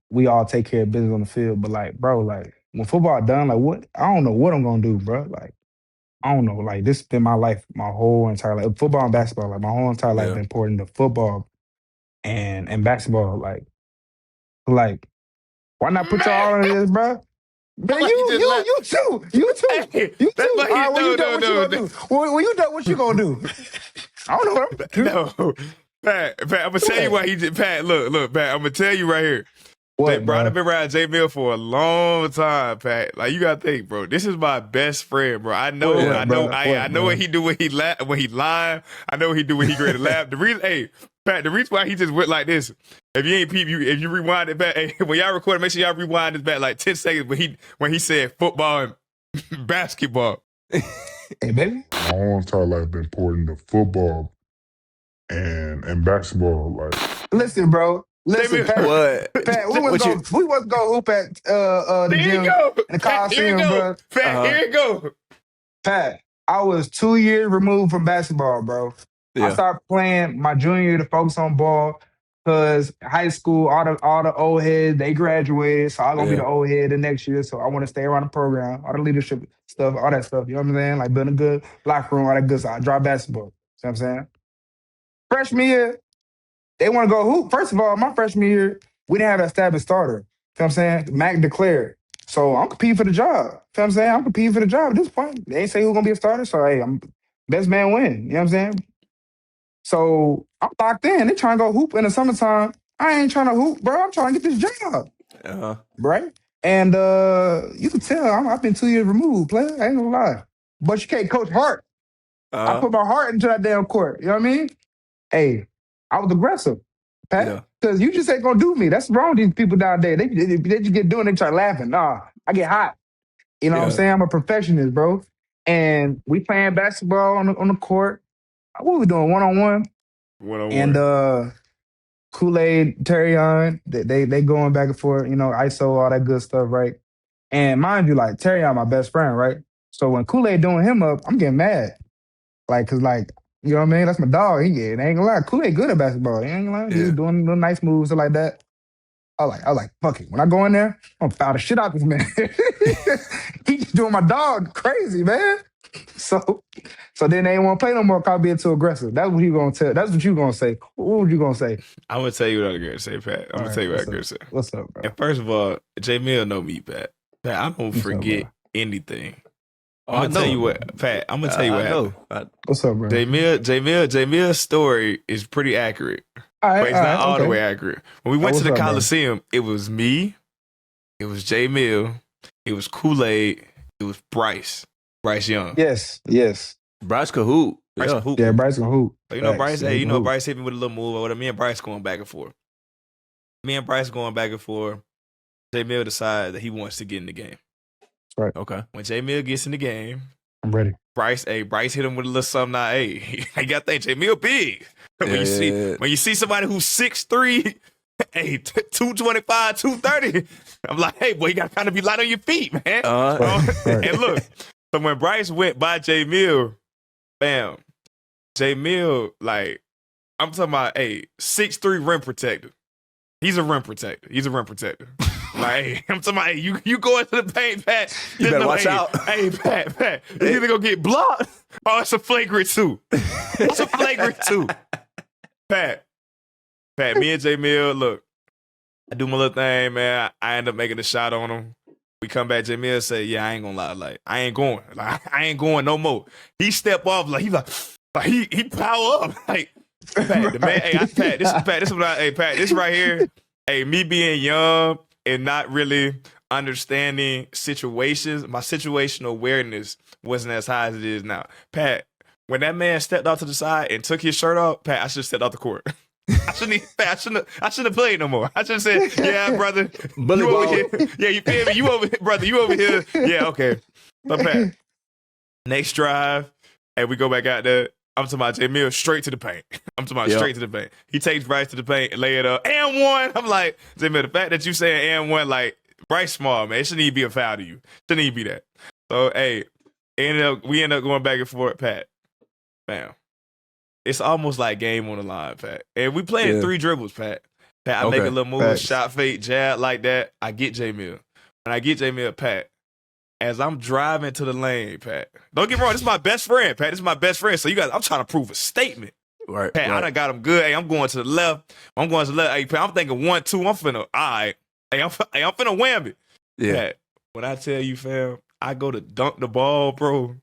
We all take care of business on the field, but like, bro, like when football done, like what, I don't know what I'm gonna do, bro. Like, I don't know, like this has been my life, my whole entire life. Football and basketball, like my whole entire life Yeah. been poured into football and basketball. Like, why not put y'all all into this, bro? Man, Like you just you too. Hey, You that's too. why All right, when you done, what you no. gonna do? When you done, what you gonna do? I don't know what I'm gonna do. No, Pat, I'm gonna tell you why he did. Pat, look, Pat, I'm gonna tell you right here. What, Bro, bro? I've been around J Mill for a long time, Pat. Like you gotta think, bro. This is my best friend, bro. I know, What, I bro? know, I know what he do when he lying. I know what he do when he ready to laugh. The reason, Pat, the reason why he just went like this. If you ain't peep, if you rewind it back, hey, when y'all record, make sure y'all rewind this back like 10 seconds when he said football and basketball. Hey, baby. My whole entire life been poured into football and basketball. Like, Listen, bro. Listen, Pat. What? Pat, we What you? was go hoop at the There you gym go. in the Pat, here you Coliseum, go. bro. Pat, here you go. Pat, I was 2 years removed from basketball, bro. I Yeah. started playing my junior year to focus on ball because high school, all the old heads, they graduated. So I'm gonna be Yeah. the old head the next year. So I want to stay around the program, all the leadership stuff, all that stuff. You know what I'm saying? Like building a good locker room, all that good stuff. I drop basketball. See what I'm saying? Freshman year, they want to go hoop. First of all, my freshman year, we didn't have an established starter. You know what I'm saying? Mac declared. So I'm competing for the job. You know what I'm saying? I'm competing for the job at this point. They ain't say who's gonna be a starter. So hey, I'm best man win. You know what I'm saying? So I'm locked in. They trying to go hoop in the summertime. I ain't trying to hoop, bro. I'm trying to get this job. Uh-huh. Right? And you can tell I've been 2 years removed, player. I ain't gonna lie. But you can't coach heart. I put my heart into that damn court. You know what I mean? Hey, I was aggressive, Pat. Yeah. Because you just ain't gonna do me. That's wrong with these people down there. They just get doing, they try laughing. Nah, I get hot. You know what I'm Yeah. saying? I'm a perfectionist, bro. And we playing basketball on the court. What we doing? One-on-one? And Kool-Aid, Terrion, they going back and forth, you know, ISO, all that good stuff, right? And mind you, like Terrion, my best friend, right? So when Kool-Aid doing him up, I'm getting mad. Like, cause like, you know what I mean? That's my dog. He ain't gonna lie. Kool-Aid good at basketball. He ain't gonna lie. He was doing little nice moves, stuff like that. I was like, fuck it. When I go in there, I'm gonna foul the shit out this man. He just doing my dog crazy, man. So then they ain't want to play no more cause being too aggressive. That's what you gonna tell. That's what you gonna say. What would you gonna say? I'm gonna tell you what I'm gonna say, Pat. I'm gonna tell you what I'm gonna say. What's up, bro? And first of all, J Mill know me, Pat. Pat, I don't What's up, forget bro? anything. Oh, I'm I gonna tell know. you what, Pat. I'm gonna tell you what I happened. know. What's up, bro? J Mill's story is pretty accurate, but it's not all the way accurate. When we went to what's the up, bro? Coliseum, it was me, it was J Mill, it was Kool-Aid, it was Bryce Young. Yes. Bryce could hoop. Bryce Yeah. hoop. Yeah, Bryce can hoop. So, you know, Bryce, Facts. Yeah, he can hoop. Bryce hit me with a little move or whatever. Me and Bryce going back and forth. J Mill decides that he wants to get in the game. Right. Okay. When J Mill gets in the game, I'm ready. Bryce hit him with a little something. Now, hey, I got that J Mill big. When you see somebody who's 6'3", hey, 225, 230, I'm like, hey, boy, you got to kind of be light on your feet, man. Right. And look, so when Bryce went by J Mill, bam, J Mill, like, I'm talking about, hey, 6'3" rim protector. He's a rim protector. Like, hey, I'm talking about, hey, you go into the paint, Pat. You better watch hey, out. Hey, Pat, you either gonna get blocked or it's a flagrant 2. It's a flagrant 2. Pat, me and J Mill, look, I do my little thing, man. I end up making a shot on him. We come back, J Mill say, yeah, I ain't gonna lie, like, I ain't going. Like, I ain't going no more. He step off, like, he power up. Like, Pat, the man, hey, Pat, this right here, hey, me being young and not really understanding situations, my situational awareness wasn't as high as it is now. Pat, when that man stepped off to the side and took his shirt off, Pat, I should have stepped off the court. I shouldn't have played no more. I should have said, yeah, brother, you over here. Yeah, you feel me? You over here, brother, you over here. Yeah, okay. But Pat, next drive, and we go back out there. I'm talking about J Mill straight to the paint. Straight to the paint. He takes Bryce to the paint and lay it up. And one. I'm like, J Mill, the fact that you saying and one, like, Bryce small, man. It shouldn't even be a foul to you. Shouldn't even be that. So, hey, we end up going back and forth, Pat. Bam. It's almost like game on the line, Pat. And we playing 3 dribbles, Pat. I make a little move, shot fake, jab like that. I get J Mill. When I get J Mill, Pat, as I'm driving to the lane, Pat. Don't get me wrong, this is my best friend, Pat. This is my best friend. So you guys, I'm trying to prove a statement. Right. Pat, I done got him good. Hey, I'm going to the left. Hey, Pat, I'm thinking 1-2. I'm finna, all right. Hey, I'm finna wham it. Yeah. Pat, when I tell you, fam, I go to dunk the ball, bro.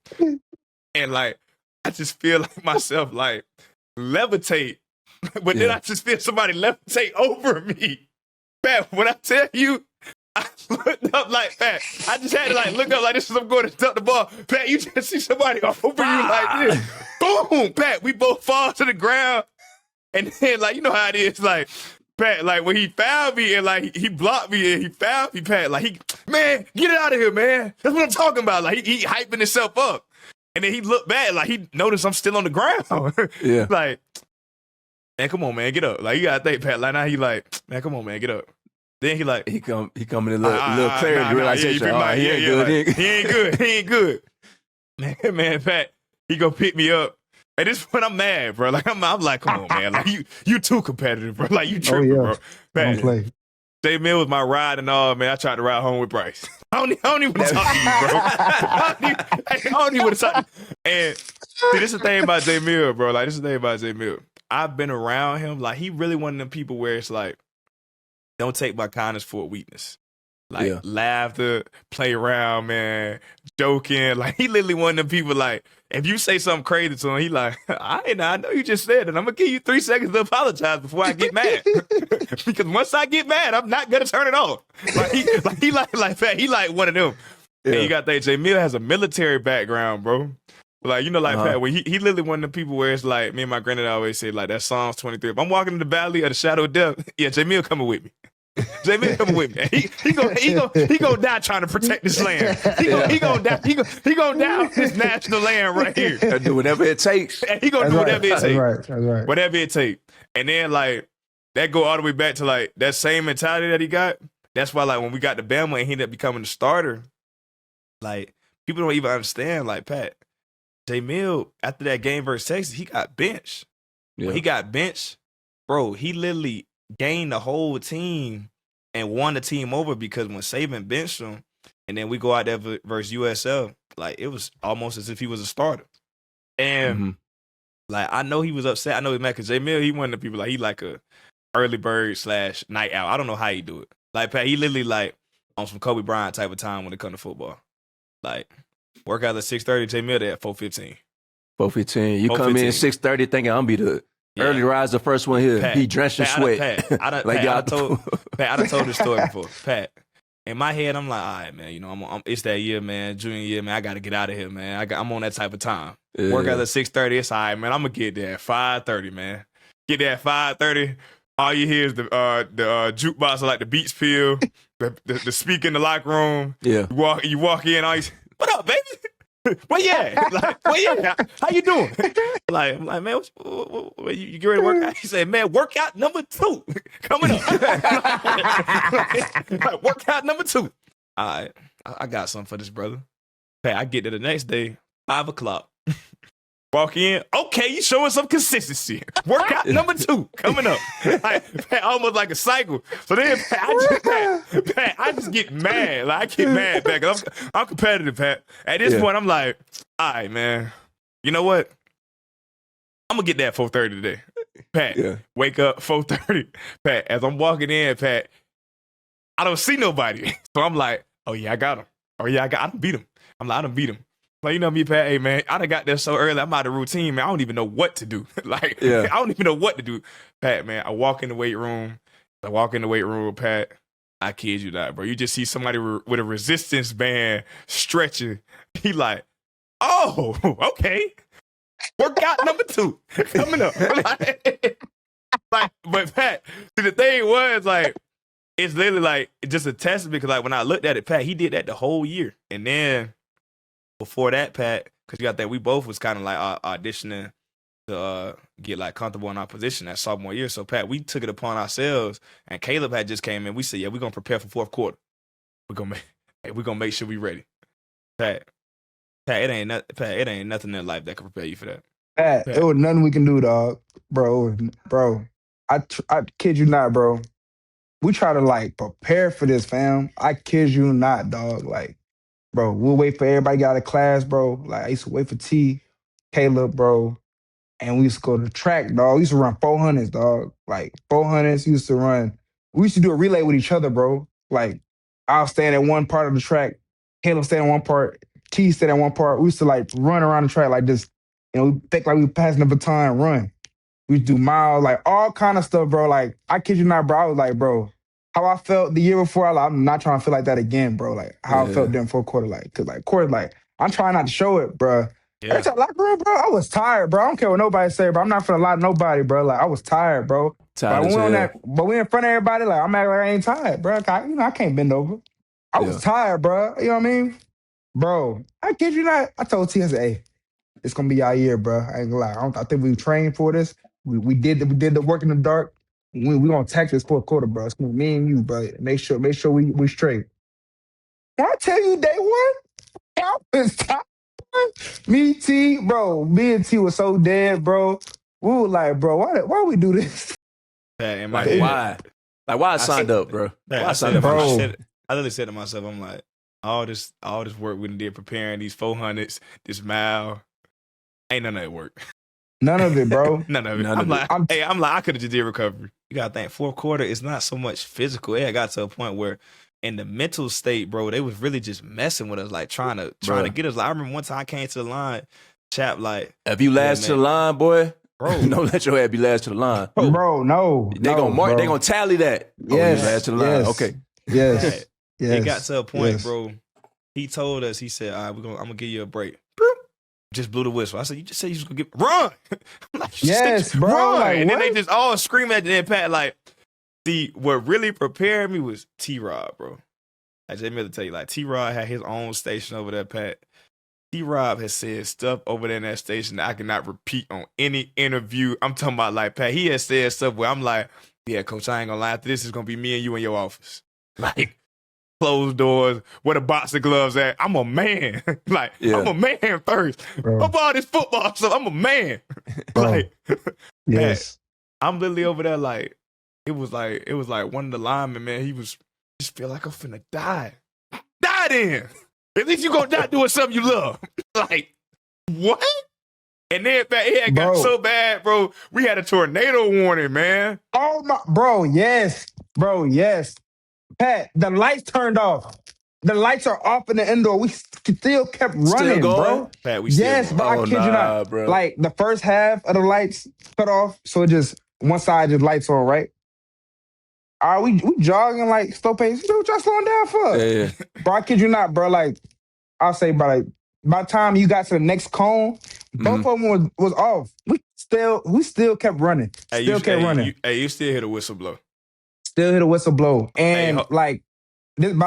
And like, I just feel like myself like levitate. But then I just feel somebody levitate over me. Pat, when I tell you, I looked up like, Pat, I just had to like look up like this as I'm going to dunk the ball. Pat, you just see somebody over you like this. Boom, Pat, we both fall to the ground. And then like, you know how it is, like, Pat, like when he fouled me and like he blocked me and he fouled me, Pat, like man, get it out of here, man. That's what I'm talking about. Like he hyping himself up. And then he looked back, like he noticed I'm still on the ground. Yeah. Like, man, come on, man, get up. Like you gotta think, Pat. Like now he like, man, come on, man, get up. Then he like he come in a little clarity realization. He ain't good. Man, Pat, he go pick me up. At this point, I'm mad, bro. Like I'm like, come on, man. Like you too competitive, bro. Like you tripping, bro. Pat, Don't play. J Mill was my ride and all, man. I tried to ride home with Bryce. I don't even want to talk to you, bro. I don't even want to talk to you. And see, this is the thing about J Mill, bro. Like, this is the thing about J Mill. I've been around him. Like, he really one of them people where it's like, don't take my kindness for a weakness. Like, laughter, play around, man, joking. Like, he literally one of them people, like, if you say something crazy to him, he like, I know you just said it. I'm going to give you 3 seconds to apologize before I get mad. Because once I get mad, I'm not going to turn it off. He like one of them. Yeah. And you got that, J Mill has a military background, bro. Like, you know, like, Pat, when he literally one of the people where it's like, me and my granddad always say, like, that Psalms 23. If I'm walking in the valley of the shadow of death, yeah, J Mill coming with me. J Mill coming with me. He gonna die trying to protect this land. He gonna die on this national land right here. He'll do whatever it takes. And he gonna do whatever it takes. That's right. Whatever it takes. And then like that go all the way back to like that same mentality that he got. That's why like when we got to Bama and he ended up becoming the starter, like people don't even understand. Like Pat, J Mill after that game versus Texas, he got benched. Yeah. When he got benched, bro, he literally gained the whole team and won the team over because when Saban benched him and then we go out there versus USF, like it was almost as if he was a starter. And like I know he was upset. I know he mad because J Mill, he one of the people like he like a early bird / night owl. I don't know how he do it. Like Pat, he literally like on some Kobe Bryant type of time when it comes to football. Like workout at 6:30, J Mill there at 4:15. 4:15. You come in 6:30 thinking I'm be the early rise, the first one here. Pat, he drenched in sweat. I done told this story before. Pat, in my head, I'm like, all right, man. You know, it's that year, man. Junior year, man. I got to get out of here, man. I'm on that type of time. Yeah. Work out at 6:30. It's all right, man. I'm gonna get there at 5:30, man. Get there at 5:30. All you hear is the jukebox, like the Beats pill, the speaker in the locker room. Yeah. You walk in. All you say, what up, baby? Well, yeah, how you doing? I'm like, man, you get ready to work out? He said, man, workout number 2 coming up. Workout number 2. All right, I got something for this brother. Hey, I get there the next day, 5:00. Walk in, okay, you showing some consistency. Workout number 2 coming up. Like, Pat, almost like a cycle. So then, Pat, I just get mad. Like, I get mad, Pat, 'cause I'm competitive, Pat. At this point, I'm like, all right, man. You know what? I'm going to get that 4:30 today. Pat, wake up, 4:30. Pat, as I'm walking in, Pat, I don't see nobody. So I'm like, oh, yeah, I got him. I done beat him. I'm like, I done beat him. Like, you know me, Pat, hey, man, I done got there so early, I'm out of routine, man. I don't even know what to do. I don't even know what to do. Pat, man, I walk in the weight room, Pat. I kid you not, bro. You just see somebody with a resistance band stretching. He like, oh, okay. Workout number 2 coming up. But Pat, see, the thing was, like, it's literally, like, just a testament because, like, when I looked at it, Pat, he did that the whole year. And then before that, Pat, because you got that, we both was kind of like auditioning to get like comfortable in our position that sophomore year. So Pat, we took it upon ourselves, and Caleb had just came in. We said, yeah, we're gonna prepare for fourth quarter. We're gonna make sure we ready. Pat, it ain't nothing in life that can prepare you for that. Pat, it was nothing we can do, dog. Bro. I kid you not, bro. We try to like prepare for this, fam. I kid you not, dog. Like, bro, we'll wait for everybody to get out of class, bro. Like, I used to wait for T, Caleb, bro. And we used to go to the track, dog. We used to run 400s, dog. Like, 400s, we used to do a relay with each other, bro. Like, I'll stand at one part of the track, Caleb stand at one part, T stand at one part. We used to, like, run around the track like this. You know, we think like we passing the baton and run. We used to do miles, like, all kind of stuff, bro. Like, I kid you not, bro. I was like, bro, how I felt the year before, I'm not trying to feel like that again, bro. Like, how I felt during fourth quarter, like, because, like, quarter, like, I'm trying not to show it, bro. Yeah. Every time, like, bro, I was tired, bro. I don't care what nobody say, bro. I'm not finna lie to nobody, bro. Like, I was tired, bro. But we in front of everybody, like, I'm acting like I ain't tired, bro. I can't bend over. I was tired, bro. You know what I mean? Bro, I kid you not. I told T, I said, hey, it's gonna be our year, bro. I ain't gonna lie. I think we trained for this. We did the work in the dark. We gonna attack this fourth quarter, bro. It's gonna be me and you, bro. Make sure we straight. Can I tell you day one? I was tired. Me and T was so dead, bro. We were like, bro, why we do this? Pat, why? Like, why I signed up, bro? Pat, why I signed up, bro? I literally said to myself, I'm like, all this work we did preparing these 400s, this mile, ain't none of that work. None of it, bro. None of it. I'm like, I could have just did recovery. You gotta think, fourth quarter is not so much physical. It got to a point where in the mental state, bro, they was really just messing with us, like trying to get us. Like, I remember one time I came to the line, chap, like, if you last to the line, boy, bro, don't let your head be last to the line. Bro, no. They gonna mark, they gonna tally that. Yes. Last to the line. Okay. Yes. It got to a point, bro. He told us, he said, all right, I'm gonna give you a break. Just blew the whistle. I said, you just said you was gonna run. I'm like, yes, bro. Run. Like, and what? then they just all scream at the end, Pat, like, what really prepared me was T-Rod, bro. I just meant to tell you, like, T-Rod had his own station over there, Pat. T-Rob has said stuff over there in that station that I cannot repeat on any interview. I'm talking about, like, Pat, he has said stuff where I'm like, yeah, coach, I ain't gonna lie, after this is gonna be me and you in your office. Like, closed doors, where the boxing gloves at. I'm a man. I'm a man first. About this football stuff, I'm a man. Like, yes. Pat, I'm literally over there like, it was like one of the linemen, man, he was, just feel like I'm finna die. Die then. At least you gonna die doing something you love. Like, what? And then it had got so bad, bro. We had a tornado warning, man. Oh my, bro, yes. Bro, yes. Pat, the lights turned off. The lights are off in the indoor. We still kept running, bro. Pat, we still going. But I kid you not. Bro. Like, the first half of the lights cut off, so it just, one side just lights on, right? All right, we jogging like slow pace. You know what y'all slowing down for? Yeah. Bro, I kid you not, bro. Like, I'll say by the time you got to the next cone, both of them was off. We still kept running. Kept running. You still hear the whistle blow. Still hear the whistle blow. And by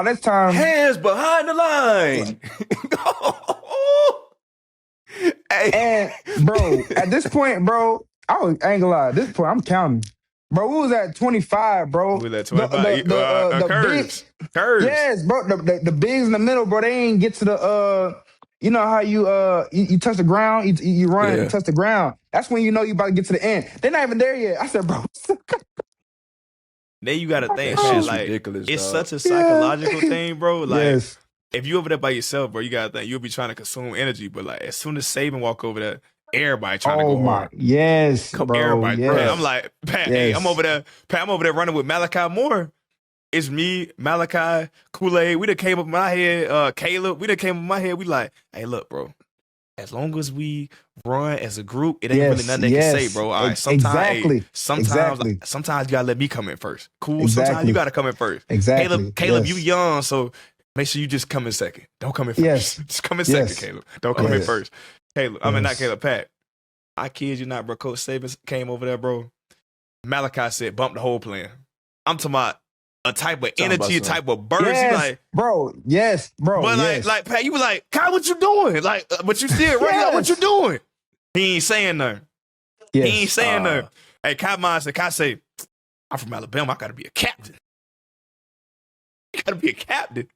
this time, hands behind the line. And bro, at this point, bro, I ain't gonna lie. At this point, I'm counting. Bro, we was at 25, bro. We was at 25. Curves. Yes, bro. The bigs in the middle, bro, they ain't get to the You know how you touch the ground, you run, Yeah. you touch the ground. That's when you know you about to get to the end. They're not even there yet. I said, bro, Then you got to think, That man, shit's like, ridiculous, it's dog. such a psychological thing, bro. Like, yes. if you over there by yourself, bro, you got to think you'll be trying to consume energy. But, like, as soon as Saban walk over there, everybody trying to Oh go my, hard. yes, bro, Everybody. Pat, I'm yes, like, Pat, hey, yes. I'm over there running with Malachi Moore. It's me, Malachi, Kool-Aid. We done came up in my head, Caleb. We done came up in my head. We like, hey, look, bro. As long as we run as a group, it ain't really nothing they can say, bro. All right, Exactly. sometimes you gotta let me come in first. Cool. Sometimes Exactly. you gotta come in first. Exactly. Caleb, Yes. you young, so make sure you just come in second. Don't come in first. Yes. Just come in second, Yes. Caleb. Don't come in Yes. first. Caleb, I mean not Yes. Caleb, Pat. I kid you not, bro. Coach Saban came over there, bro. Malachi said, bump the whole plan. I'm talking about a type of Talking about energy, a some- type of burst. Yes, You like, bro. Yes, bro. but yes. like Pat, you was like, Kyle, what you doing? Like, but you still right now. What you Yes. doing? He ain't saying nothing. yes. He ain't saying nothing. Hey, Kyle say, I'm from Alabama. I gotta be a captain. You gotta be a captain.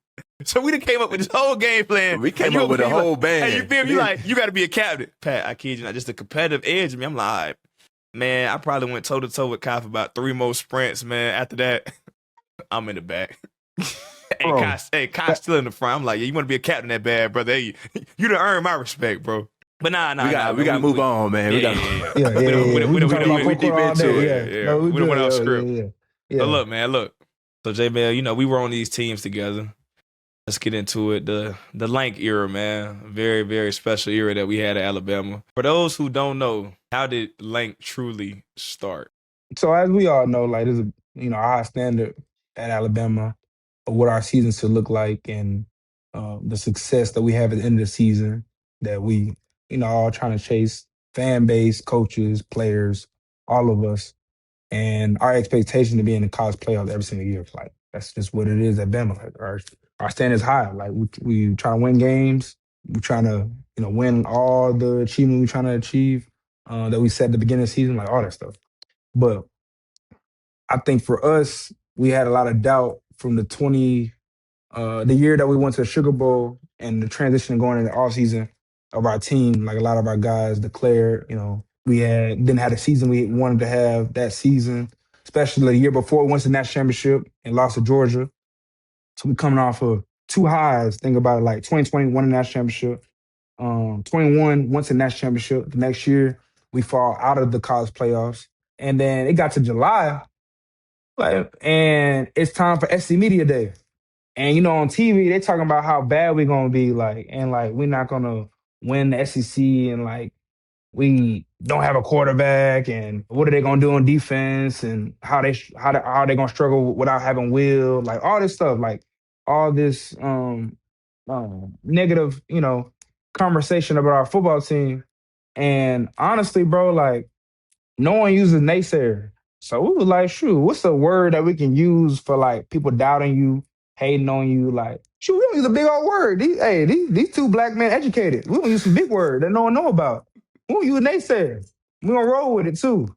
So we done came up with this whole game plan. We came And you up with over a here, whole like, band. Hey, you feel me? You like, you gotta be a captain. Pat, I kid you not, just the competitive edge of me. I'm like, all right, man, I probably went toe to toe with Kyle for about 3 more sprints, man. After that, I'm in the back. Bro. Kyle's still in the front. I'm like, yeah, you want to be a captain that bad, brother. Hey, you done earned my respect, bro. But nah, we got to move on, man. Yeah, We got yeah. Yeah. We can talk about we football deep all into day. it. Yeah. Yeah. No, We done went good. off script. Yeah. So look, man, look. So J-Bell, you know, we were on these teams together. Let's get into it. The Lank era, man. Very, very special era that we had at Alabama. For those who don't know, how did Lank truly start? So as we all know, like there's a high standard at Alabama of what our season should look like and the success that we have at the end of the season that we all trying to chase, fan base, coaches, players, all of us, and our expectation to be in the college playoffs every single year. Like that's just what it is at Bama. Like our standard is high. Like we try to win games. We trying to win all the achievement we trying to achieve that we set at the beginning of the season, like all that stuff. But I think for us, we had a lot of doubt from the year that we went to the Sugar Bowl and the transition going into the offseason of our team. Like a lot of our guys declared, we didn't have the season we wanted to have that season, especially the year before we went to the national championship and lost to Georgia. So we coming off of 2 highs. Think about it, like 2020 won the national championship. 21 went to the national championship. The next year we fall out of the college playoffs. And then it got to July, and it's time for SC Media Day. And on TV, they talking about how bad we're gonna be, and we're not gonna win the SEC, and we don't have a quarterback, and what are they gonna do on defense, and how they gonna struggle without having Will, like all this stuff, like all this negative, conversation about our football team. And honestly, bro, like no one uses naysayer. So we was like, shoot, what's a word that we can use for like people doubting you, hating on you? Like, shoot, we don't use a big old word. These 2 black men educated. We don't use some big word that no one know about. We don't use naysayer. We gonna roll with it too.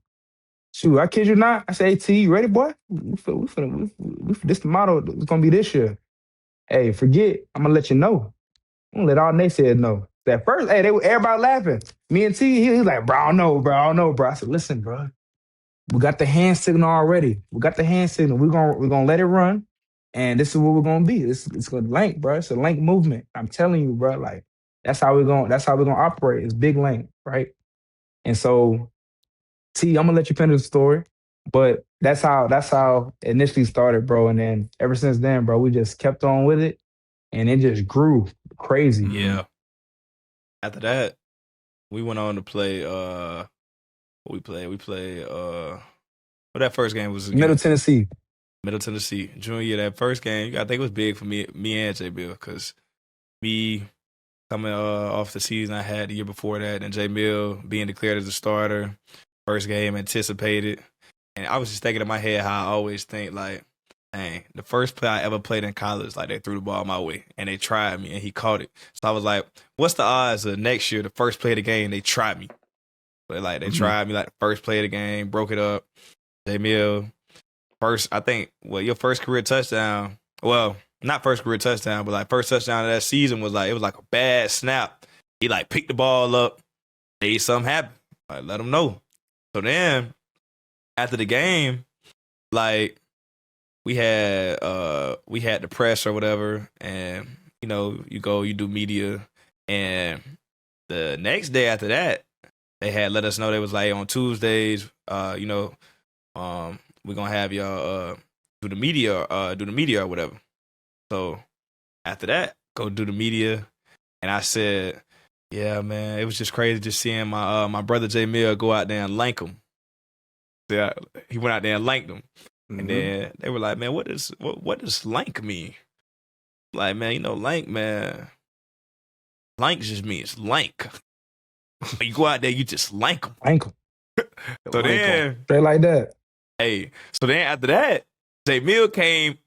Shoot, I kid you not. I say, hey, T, you ready, boy? This the motto. It's gonna be this year. Hey, forget. I'm gonna let you know. I'm gonna let all naysayers know. At first, hey, everybody laughing. Me and T, he was like, bro, I don't know, bro. I said, listen, bro. We got the hand signal already. We're gonna let it run, and this is what we're gonna be. It's gonna Lank, bro. It's a Lank movement. I'm telling you, bro. Like that's how we're gonna operate. It's big Lank, right? And so, T, I'm gonna let you finish the story, but that's how it initially started, bro. And then ever since then, bro, we just kept on with it, and it just grew crazy. Yeah. After that, we went on to play. What we played. What that first game was against? Middle Tennessee. Middle Tennessee. Junior year, that first game, I think it was big for me and J Bill, because me coming off the season I had the year before that, and J Bill being declared as a starter, first game anticipated. And I was just thinking in my head how I always think, like, dang, the first play I ever played in college, like they threw the ball my way and they tried me and he caught it. So I was like, what's the odds of next year, the first play of the game, they try me? But like they tried me, like the first play of the game, broke it up. J-Mill, first, I think, your first career touchdown. Well, not first career touchdown, but like first touchdown of that season was like, it was like a bad snap. He like picked the ball up, made something happen. Like, let him know. So then after the game, like we had the press or whatever, and you go, you do media, and the next day after that, they had let us know they was like on Tuesdays, we're gonna have y'all do the media or whatever. So after that, go do the media, and I said, yeah, man, it was just crazy just seeing my brother J Mill go out there and lank him. Yeah, he went out there and lanked him. And then they were like, man, what does lank mean? Like, man, lank, man. Lank just means lank. You go out there, you just lank them. Lank 'em. So then, straight like that. Hey, so then after that, J Mill came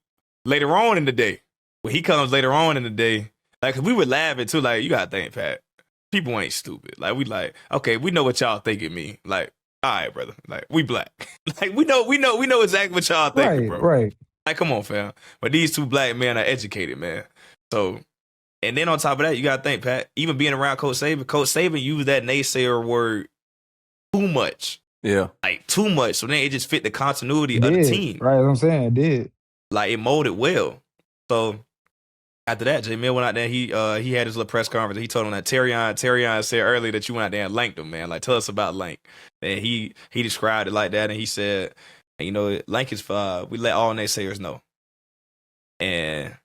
later on in the day. When he comes later on in the day, like, 'cause we were laughing too, like, you gotta think, Pat. People ain't stupid. Like, we like, okay, we know what y'all think it mean. Like, all right, brother. Like, we black. Like, we know exactly what y'all thinking, bro. Right. Like, come on, fam. But these two black men are educated, man. So, and then on top of that, you gotta think, Pat, even being around Coach Saban used that naysayer word too much. Yeah. Like, too much. So then it just fit the continuity of the team. Right, that's what I'm saying. It did. Like, it molded well. So after that, J Mill went out there. He had his little press conference. He told him that Terrion said earlier that you went out there and lanked him, man. Like, tell us about Lank. And he described it like that, and he said, Lank is we let all naysayers know. And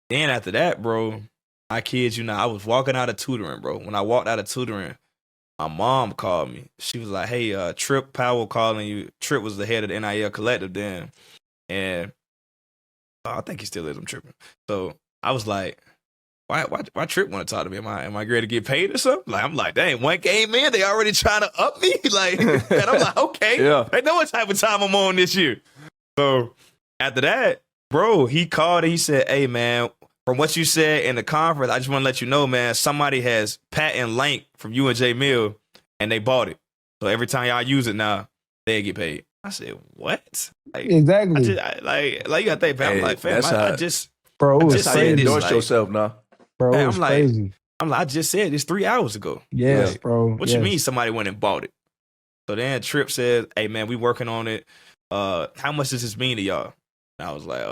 then after that, bro, I kid you not, I was walking out of tutoring, bro. When I walked out of tutoring, my mom called me. She was like, hey, Trip Powell calling you. Trip was the head of the NIL collective then. And I think he still is. I'm tripping. So I was like, why Trip want to talk to me? Am I ready to get paid or something? Like, I'm like, dang, one game in, they already trying to up me? Like, and I'm like, okay. Yeah. They know what type of time I'm on this year. So after that, bro, he called and he said, hey, man, from what you said in the conference, I just want to let you know, man, somebody has patent Lank from you and J Mill, and they bought it. So every time y'all use it now, they get paid. I said, what? Like, Exactly. you gotta think, man. I'm like, fam, I just Bro, it was just That's how you said this, endorse like- yourself now. Bro, Man, it was I'm like- crazy. I just said this 3 hours ago. Yes, Like, bro. What you mean somebody went and bought it? So then Trip says, hey, man, we working on it. How much does this mean to y'all? And I was like,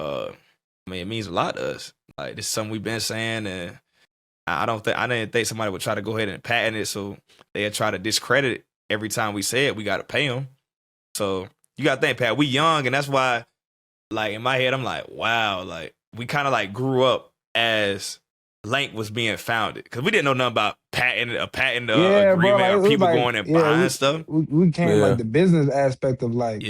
it means a lot to us. Like, this is something we've been saying, and I didn't think somebody would try to go ahead and patent it, so they'd try to discredit it every time we say it. We got to pay them. So you got to think, Pat, we young, and that's why, like, in my head, I'm like, wow, like, we kind of, like, grew up as Lank was being founded, because we didn't know nothing about patent agreement, Bro, like, or it was people like- going and yeah, buying we- stuff. We came Yeah. like the business aspect of like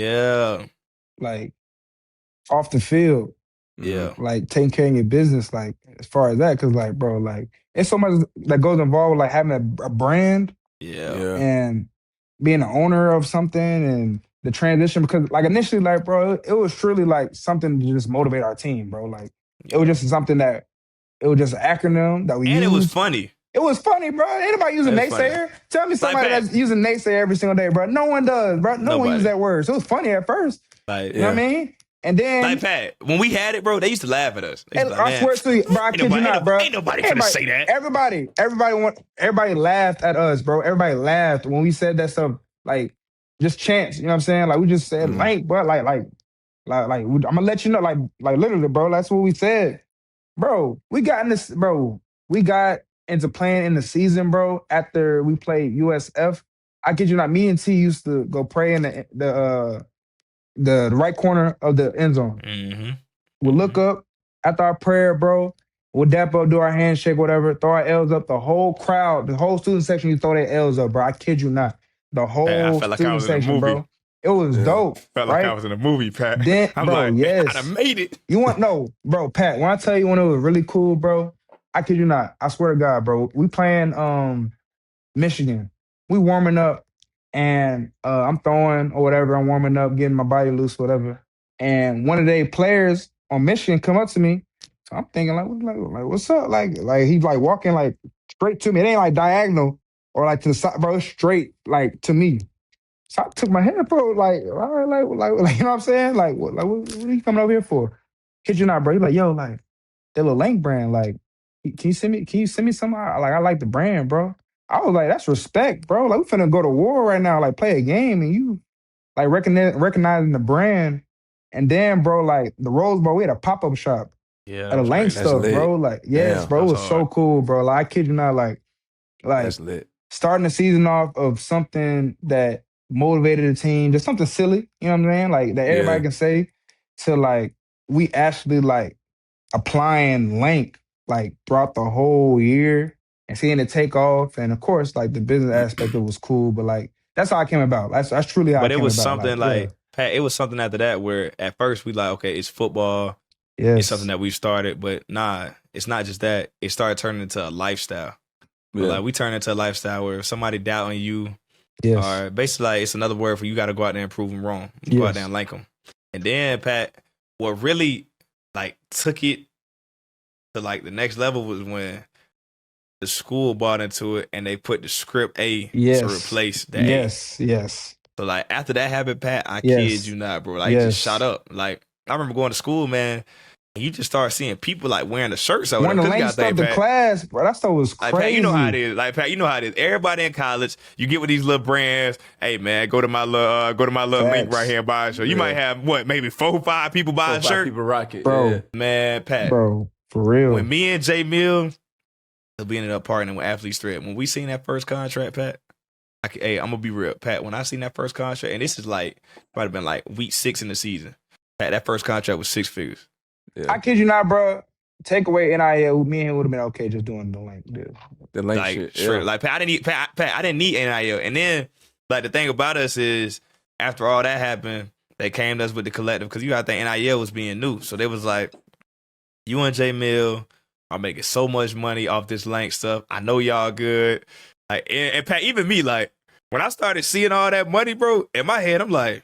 off the field, Yeah. like taking care of your business, like as far as that, because like, bro, like it's so much that goes involved with like having a brand Yeah. and being an owner of something and the transition. Because like initially, like, bro, it was truly like something to just motivate our team, bro. Like it was just something that it was just an acronym that we And used. it was funny. It was funny, bro. Anybody using It was funny. naysayer? Tell me somebody Pat. that's using naysayer every single day, bro. No one does, bro. No one Nobody. uses that word. So it was funny at first. Like, You know what I mean? And then like, Pat, when we had it, bro, they used to laugh at us. They used and to be like, I swear to you, bro, I kid you not, bro. Ain't nobody finna say that. Everybody laughed at us, bro. Everybody laughed when we said that stuff. Like just chance, you know what I'm saying? Like we just said, like, bro, like, I'm gonna let you know, like, literally, bro. That's what we said, bro. We got in this, bro. We got into playing in the season, bro. After we played USF, I kid you not. Me and T used to go pray in the right corner of the end zone. Mm-hmm. We'll look up after our prayer, bro. We'll dap up, do our handshake, whatever, throw our L's up. The whole crowd, the whole student section, you throw their L's up, bro. I kid you not. The whole I felt like I student was in a section, movie. bro. It was dope. Felt right? like I was in a movie, Pat. Then, I'm bro, like, yes. I done made it. You want bro, Pat, when I tell you when it was really cool, bro, I kid you not. I swear to God, bro. We playing Michigan. We warming up and I'm throwing or whatever. I'm warming up, getting my body loose, whatever. And one of their players on Michigan come up to me. So I'm thinking like what's up? Like he's like walking like straight to me. It ain't like diagonal or like to the side, bro. It's straight like to me. So I took my hand, bro. Like, all right, like, you know what I'm saying? Like, what are you coming over here for? Kid you not, bro. He's like, yo, like, that little Lank brand, like, can you send me some? Like, I like the brand, bro. I was like, that's respect, bro. Like, we finna go to war right now, like, play a game, and you, like, recognizing the brand. And then, bro, like, the Rose Bowl, we had a pop-up shop Yeah, at that a was Lank crazy. That's stuff, lit. bro. Like, yes, Damn. bro, it That's was so hard. cool, bro. Like, I kid you not, like That's lit. starting the season off of something that motivated the team, just something silly, you know what I'm saying? Like, that everybody Yeah. can say, to, like, we actually, like, applying Lank like throughout the whole year and seeing it take off. And of course, like the business aspect of it was cool, but like that's how I came about. That's truly how I But it came was about. something Like, yeah, like Pat. It was something after that where at first we like, okay, it's football. It's something yes, that we started, but nah, it's not just that. It started turning into a lifestyle. But Yeah. like we turned into a lifestyle where if somebody doubting you, yes, or basically like it's another word for you got to go out there and prove them wrong. You go out there yes, and like them. And then Pat, what really like took it to like the next level was when the school bought into it and they put the script A to yes, replace the A. yes, yes, So like after that happened, Pat, I kid yes, you not, bro. Like it just shot yes. up. Like I remember going to school, man, and you just start seeing people like wearing the shirts over When them. the Cause you Lank got to think, stuff, the Pat. class, bro, that stuff was Like Pat, you know how it crazy. is. Like Pat, you know how it is. Everybody in college, you get with these little brands. Hey man, go to my little link right Facts, here and buy a shirt. You Yeah. might have what, maybe 4-5 people buy 4 a 5 shirt. people rock it. bro, Yeah. Man, Pat, bro, for when real. me and J Mill, we ended up partnering with Athletes Thread. When we seen that first contract, Pat, hey, I'm gonna be real, Pat. When I seen that first contract, and this is like probably been like week 6 in the season, Pat, that first contract was 6 figures. Yeah. I kid you not, bro. Take away NIL, me and him would have been okay just doing the Lank deal. The Lank Like shit. straight, Yeah. like Pat, I didn't need NIL. And then like the thing about us is after all that happened, they came to us with the collective because you got to think NIL was being new, so they was like, you and J Mill are making so much money off this Lank stuff. I know y'all good. Like and Pat, even me, like when I started seeing all that money, bro, in my head, I'm like,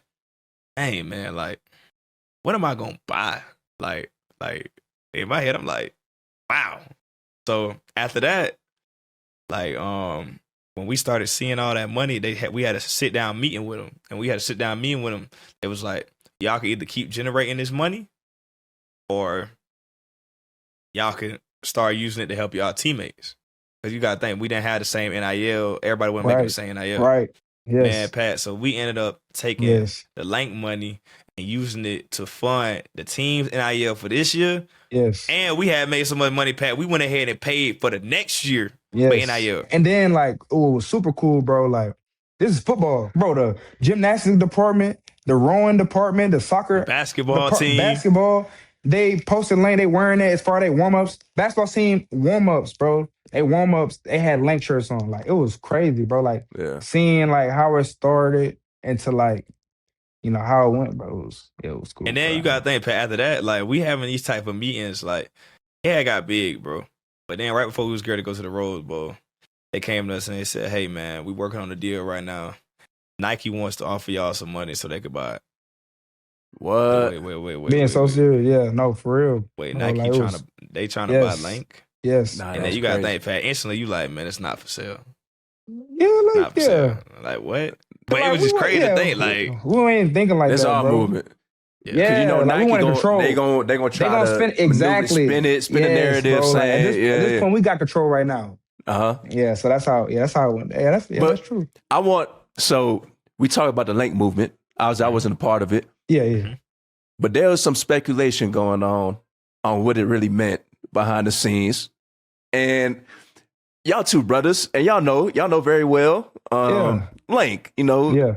hey man, like what am I gonna buy? Like in my head, I'm like, wow. So after that, like when we started seeing all that money, we had a sit down meeting with them, and we had a sit down meeting with them. It was like y'all can either keep generating this money, or y'all can start using it to help y'all teammates. Because you gotta think we didn't have the same NIL. Everybody wasn't making the Right, same NIL. right. Man, Yes, Pat. So we ended up taking yes, the Lank money and using it to fund the team's NIL for this year. yes. And we had made so much money, Pat. We went ahead and paid for the next year for Yes. NIL. And then like, oh, it was super cool, bro. Like, this is football. Bro, the gymnastics department, the rowing department, the soccer, Basketball team. basketball, they posted Lank, they wearing it as far as they warm-ups. Basketball team warm-ups, bro. They warm-ups, they had Lank shirts on. Like, it was crazy, bro. Like, Yeah. seeing like how it started into like, you know, how it went, bro. It was cool. And then bro. you gotta think, Pat, after that, like we having these type of meetings, like yeah, it got big, bro. But then right before we was going to go to the Rose Bowl, they came to us and they said, hey man, we working on a deal right now. Nike wants to offer y'all some money so they could buy it. What? Wait. Being so serious, yeah, no, for real. Wait, No, Nike like, it trying was- to they trying to buy Yes. Lank? Yes. Nah, And then that's you gotta crazy. think, Pat, instantly you like, man, it's not for sale. Yeah, like, Not for yeah. sale. Like what? But Like, it was just we crazy yeah, to think, like, we ain't thinking like That's that, our bro. movement. yeah. Yeah. Cause you know like, we Nike wanna gon' control. they gon' They try gonna to spin exactly. spin the Yes, narrative bro. Like, saying at this point, we got control right now. Uh-huh. Yeah, so that's how. Yeah, that's how it went. Yeah, that's But- true. So we talk about the Lank movement. I wasn't a part of it, Yeah, yeah. but there was some speculation going on what it really meant behind the scenes. And y'all two brothers, and y'all know very well. Lank, you know, Yeah.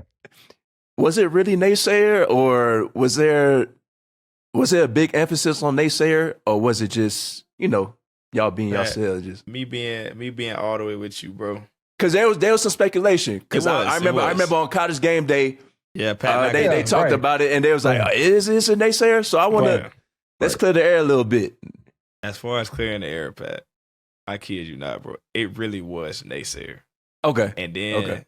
was it really naysayer, or was there a big emphasis on naysayer, or was it just, you know, y'all being Pat, yourselves? Just me being all the way with you, bro. because there was some speculation. Because It was, I it remember was. on College Game Day, Yeah, Pat. they McAfee. talked right. about it, and they was like, Right. "Is this a naysayer?" So I want to Right. let's clear the air a little bit. As far as clearing the air, Pat, I kid you not, bro. It really was naysayer. Okay. And then, Okay.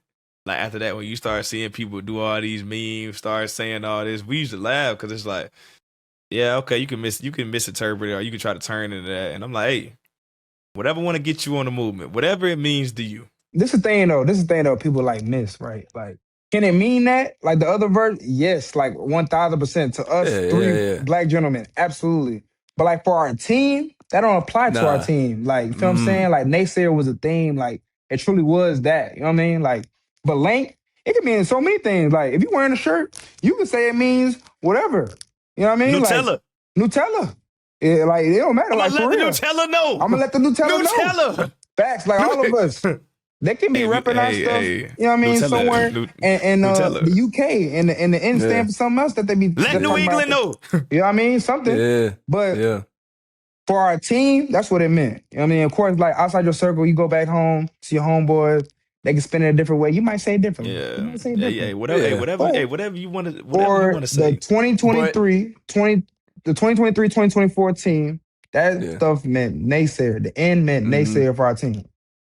like after that, when you start seeing people do all these memes, start saying all this, we used to laugh because it's like, yeah, okay, you can misinterpret it, or you can try to turn into that. And I'm like, hey, whatever want to get you on the movement, whatever it means to you. This is the thing though. People like miss, right? Like, can it mean that? Like the other verse? Yes, like 1,000% to us Yeah, three yeah. black gentlemen, absolutely. But like for our team, that don't apply to Nah. our team. Like, you feel what I'm saying? Like naysayer was a theme. Like it truly was that. You know what I mean? Like, but Lank, it can mean so many things. Like, if you're wearing a shirt, you can say it means whatever. You know what I mean? Nutella. Like, Nutella. Yeah, like, it don't matter. I'm Like, gonna for let the real. Nutella know. I'm gonna let the Nutella know. Nutella. Facts, like all of us. They can be repping our stuff, you know what I mean, Nutella, somewhere in Nutella. the UK and the N stand for something else that they be. Let New England know. You know what I mean? Something. Yeah. But Yeah. for our team, that's what it meant. You know what I mean? Of course, like outside your circle, you go back home, see your homeboys, they can spin it a different way. You might say it differently. Yeah. You might say it differently. Yeah. Whatever. Yeah. Hey, whatever. But Hey, whatever you want to. For Whatever you want to say. the 2023-2024 team, that stuff meant naysayer. The end meant naysayer for our team.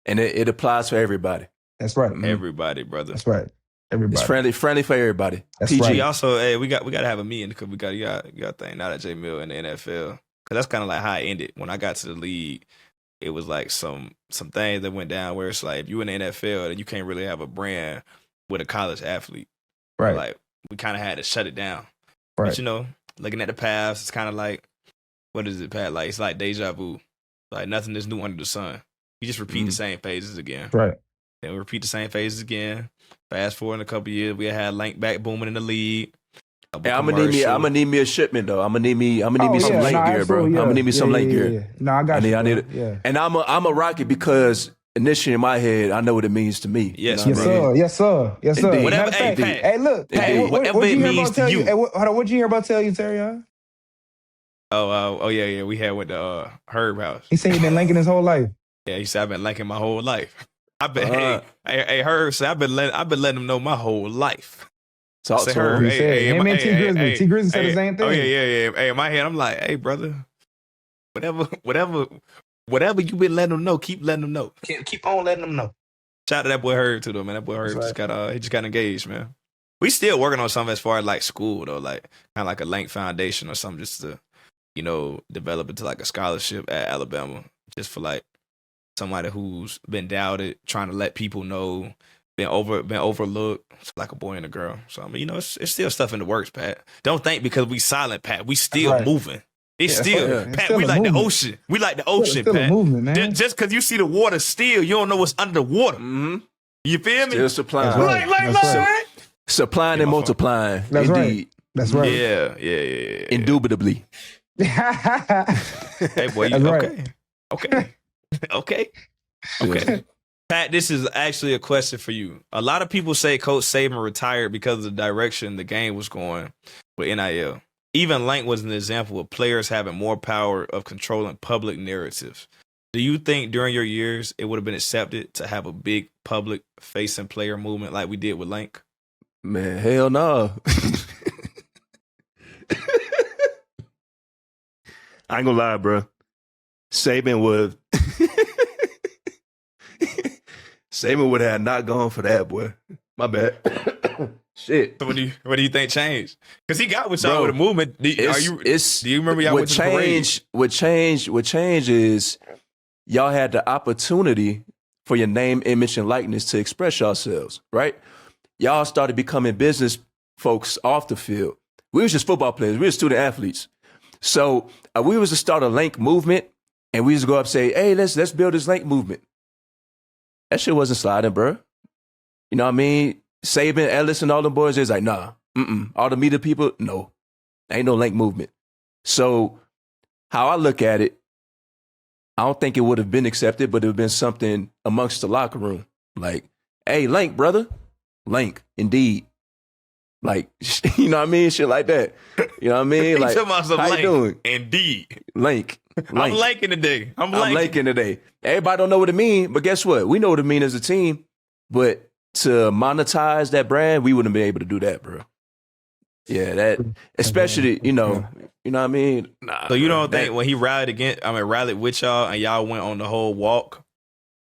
And it applies for everybody. That's right. Everybody, brother. That's right. Everybody. It's friendly for everybody. That's PG. right. We also, hey, we got to have a meeting because we got a thing now that J Mill in the NFL. Because that's kind of like how I ended when I got to the league. It was like some things that went down where it's like if you in the NFL, then you can't really have a brand with a college athlete. Right. Like we kind of had to shut it down. Right. But you know, looking at the past, it's kind of like, what is it, Pat? Like it's like deja vu. Like nothing is new under the sun. You just repeat the same phases again. Right. Then we repeat the same phases again. Fast forward in a couple of years, we had Lank back booming in the league. Hey, I'm gonna need me a shipment though. I'm gonna need me some Lank gear, bro. Yeah. I'm gonna need me some Lank gear. Yeah. No, I got you. I need it. Yeah. And I'm a rock it because initially in my head, I know what it means to me. Yes, you know Yes, what I mean? sir. Yes, sir. Yes, sir. Indeed. Whatever. Matter of Hey, fact, Pat. hey, look. Hey, Indeed. Whatever what you it hear means about to tell you? you. Hey, hold on. What'd you hear about tell you, Terrion? Oh, yeah. We had with the Herb house. He said he been linking his whole life. Yeah, he said I've been linking my whole life. I've been hey Herb said I've been letting him know my whole life. Talk Say to Herb, him. He said, him and T Grizzly. T Grizzly said the same thing. Oh yeah. Hey, in my head, I'm like, hey brother, whatever you been letting them know, keep letting them know. Keep on letting them know. Shout out to that boy Herb too though, man. That boy Herb That's right. he just got engaged, man. We still working on something as far as like school though, like kind of like a Lank Foundation or something, just to develop into like a scholarship at Alabama, just for like somebody who's been doubted, trying to let people know, been overlooked. It's like a boy and a girl. So I mean, it's still stuff in the works, Pat. Don't think because we silent, Pat. We still right. moving. It's still, It's Pat. still We a like movement. the ocean. We like the ocean, Still Pat. a movement, man. Just because you see the water still, you don't know what's under the water. Mm-hmm. You feel me? Still supplying. That's right. Like. right. Supplying Yeah, and my multiplying. That's Indeed. right. That's right. Yeah. Indubitably. Hey, boy, That's right. Okay. Pat, this is actually a question for you. A lot of people say Coach Saban retired because of the direction the game was going with NIL. Even Lank was an example of players having more power of controlling public narratives. Do you think during your years it would have been accepted to have a big public facing player movement like we did with Lank? Man, hell no. I ain't gonna lie, bro. Saban would have not gone for that, boy. My bad. Shit. So what do you think changed? Because he got with y'all Bro, with a movement. Do you remember y'all went to the parade? What change is y'all had the opportunity for your name, image, and likeness to express yourselves, right? Y'all started becoming business folks off the field. We was just football players. We were student athletes. So we was to start a Lank movement, and we used to go up and say, hey, let's build this Lank movement. That shit wasn't sliding, bro. You know what I mean? Sabin, Ellis, and all them boys is like, nah, all the media people, no. Ain't no Lank movement. So how I look at it, I don't think it would have been accepted, but it would have been something amongst the locker room. Like, hey, Lank, brother. Lank, indeed. Like, you know what I mean? Shit like that. You know what I mean? Like, how you doing? Indeed. Lank. I'm Lanking today. I'm Lanking today. Everybody don't know what it means, but guess what? We know what it means as a team. But to monetize that brand, we wouldn't be able to do that, bro. Yeah, that especially, you know what I mean? Nah, So you bro, don't think when he rallied with y'all and y'all went on the whole walk,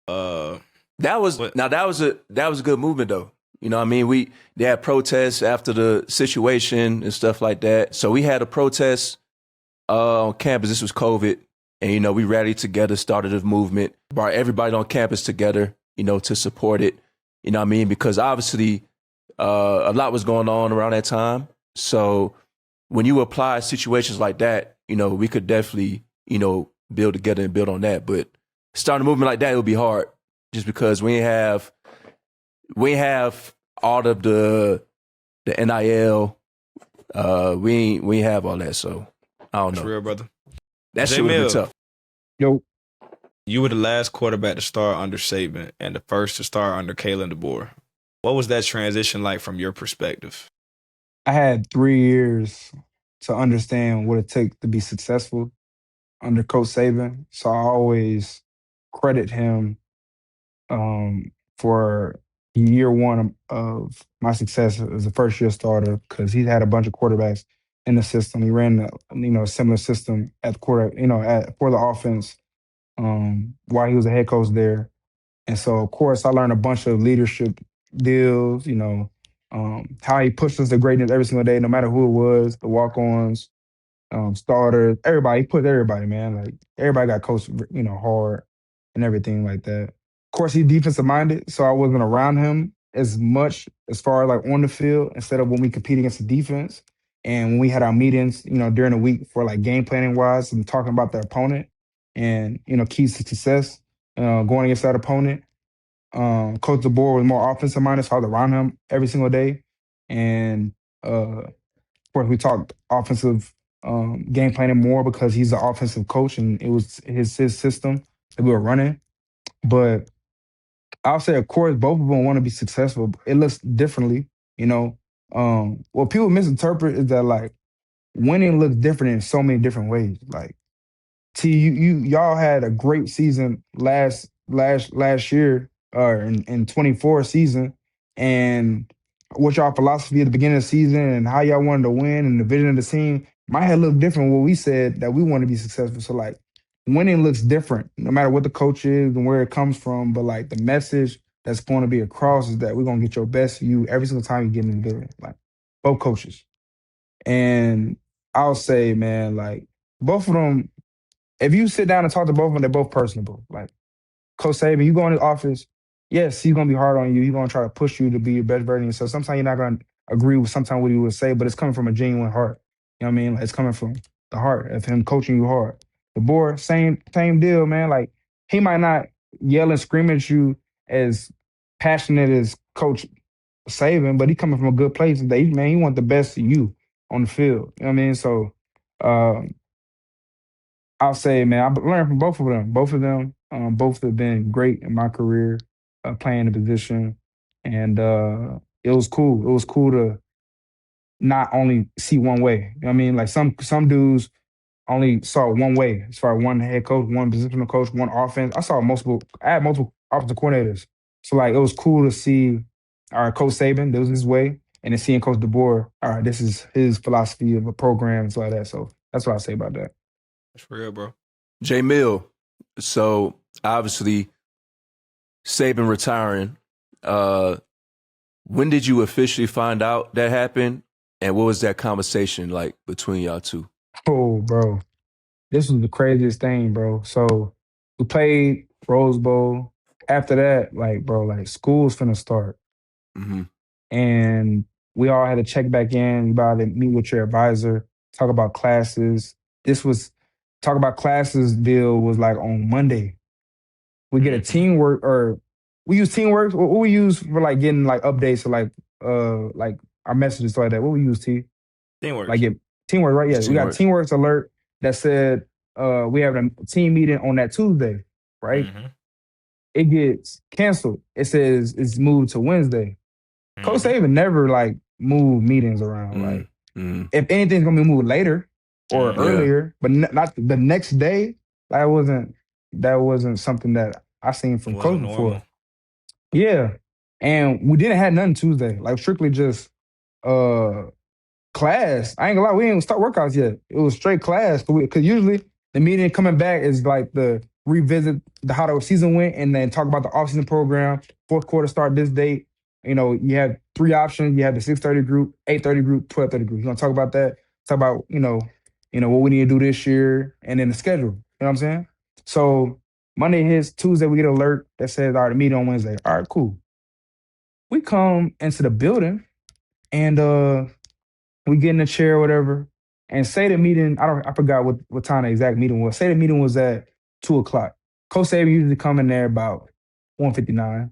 that was a good movement though. You know what I mean? They had protests after the situation and stuff like that. So we had a protest on campus. This was COVID. And, we rallied together, started a movement, brought everybody on campus together, to support it. You know what I mean? Because obviously a lot was going on around that time. So when you apply situations like that, we could definitely, build together and build on that. But starting a movement like that, it would be hard. just because we ain't have all of the NIL. We ain't have all that, so I don't That's know. real, brother. That shit would be J-Mill. tough. Yo, You were the last quarterback to start under Saban and the first to start under Kalen DeBoer. What was that transition like from your perspective? I had 3 years to understand what it took to be successful under Coach Saban. So I always credit him for year one of my success as a first year starter because he had a bunch of quarterbacks in the system. He ran a similar system at quarter, for the offense while he was a head coach there. And so, of course, I learned a bunch of leadership deals, how he pushed us to greatness every single day, no matter who it was, the walk-ons, starters, everybody. He put everybody, man. Like, everybody got coached, hard and everything like that. Of course, he's defensive-minded, so I wasn't around him as much as far as, like, on the field instead of when we compete against the defense. And when we had our meetings, during the week for, like, game planning-wise and talking about the opponent and, keys to success going against that opponent. Coach DeBoer was more offensive minded, so I was around him every single day. And of course, we talked offensive game planning more because he's the offensive coach and it was his system that we were running. But I'll say, of course, both of them want to be successful. It looks differently. What people misinterpret is that like winning looks different in so many different ways. Like, y'all had a great season last year or in 24 season, and what y'all philosophy at the beginning of the season and how y'all wanted to win and the vision of the team might have looked different what we said that we want to be successful. So like winning looks different no matter what the coach is and where it comes from, but like the message that's going to be across is that we're going to get your best you every single time you get in the building, like both coaches. And I'll say, man, like both of them, if you sit down and talk to both of them, they're both personable. Like Coach Saban, you go in his office, yes, he's gonna be hard on you. He's gonna try to push you to be your best version of yourself. Sometimes you're not gonna agree with sometimes what he would say, but it's coming from a genuine heart. You know what I mean? Like, it's coming from the heart of him coaching you hard. The boy, same deal, man. Like he might not yell and scream at you as passionate as Coach Saban, but he coming from a good place. That he want the best of you on the field. You know what I mean? So I'll say, man, I've learned from both of them. Both have been great in my career, playing the position, and it was cool. It was cool to not only see one way. You know what I mean? Like some dudes only saw one way as far as one head coach, one positional coach, one offense. I had multiple offensive coordinators. So like it was cool to see our Coach Saban, this was his way, and then seeing Coach DeBoer, all right, this is his philosophy of a program and stuff like that. So that's what I say about that. That's real, bro. J-Mill. So obviously, Saban retiring. When did you officially find out that happened? And what was that conversation like between y'all two? Oh, bro. This was the craziest thing, bro. So we played Rose Bowl. After that, like, bro, like school's finna start. Mm-hmm. And we all had to check back in. You about to meet with your advisor, talk about classes. Talk about classes deal was like on Monday. We get a teamwork or we use teamwork. What we use for like getting like updates or like our messages stuff like that. What we use, T? Teamwork. Like get teamwork, right? Yeah, we got Teamwork. teamwork's alert that said we have a team meeting on that Tuesday, right? Mm-hmm. It gets canceled. It says it's moved to Wednesday. Coach Saban never like moved meetings around. Like if anything's gonna be moved later or earlier, but not the next day. That wasn't something that I seen from Coach before. Yeah, and we didn't have nothing Tuesday. Like strictly just class. I ain't gonna lie, we didn't start workouts yet. It was straight class because usually the meeting coming back is like the revisit how the season went and then talk about the offseason program. Fourth quarter start this date. You have 3 options. You have the 6:30 group, 8:30 group, 12:30 group. You gonna talk about that? Talk about what we need to do this year and then the schedule. You know what I'm saying? So Monday hits, Tuesday we get an alert that says, all right, the meeting on Wednesday. All right, cool. We come into the building and we get in the chair or whatever, and say the meeting, I forgot what time the exact meeting was. Say the meeting was at 2:00. Coach Saban usually come in there about 159.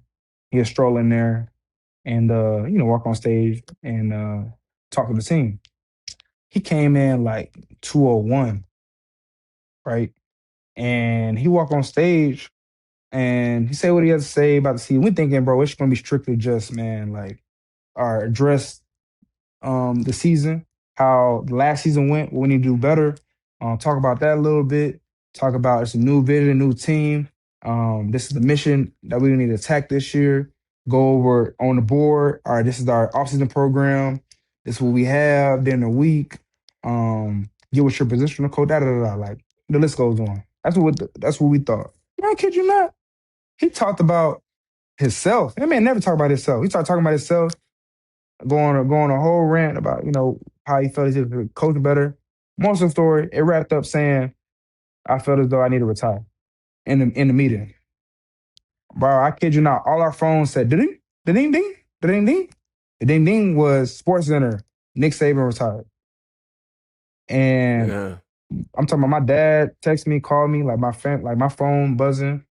He'll stroll in there and walk on stage and talk to the team. He came in like 201, right? And he walked on stage and he said what he had to say about the season. We thinking, bro, it's gonna be strictly just, man, like our address the season, how the last season went, what we need to do better. Talk about that a little bit. Talk about it's a new vision, new team. This is the mission that we need to attack this year. Go over on the board. All right, this is our offseason program. This is what we have during the week. Get with your positional coach. Da da da da. Like the list goes on. That's what we thought. I kid you not. He talked about himself. That man never talked about himself. He started talking about himself going a whole rant about, how he felt he could coach better. Most of the story, it wrapped up saying, I felt as though I need to retire in the meeting. Bro, I kid you not, all our phones said ding, ding, ding, ding, ding. The ding ding was Sports Center. Nick Saban retired. And Yeah. I'm talking about my dad texted me, called me, like my phone buzzing.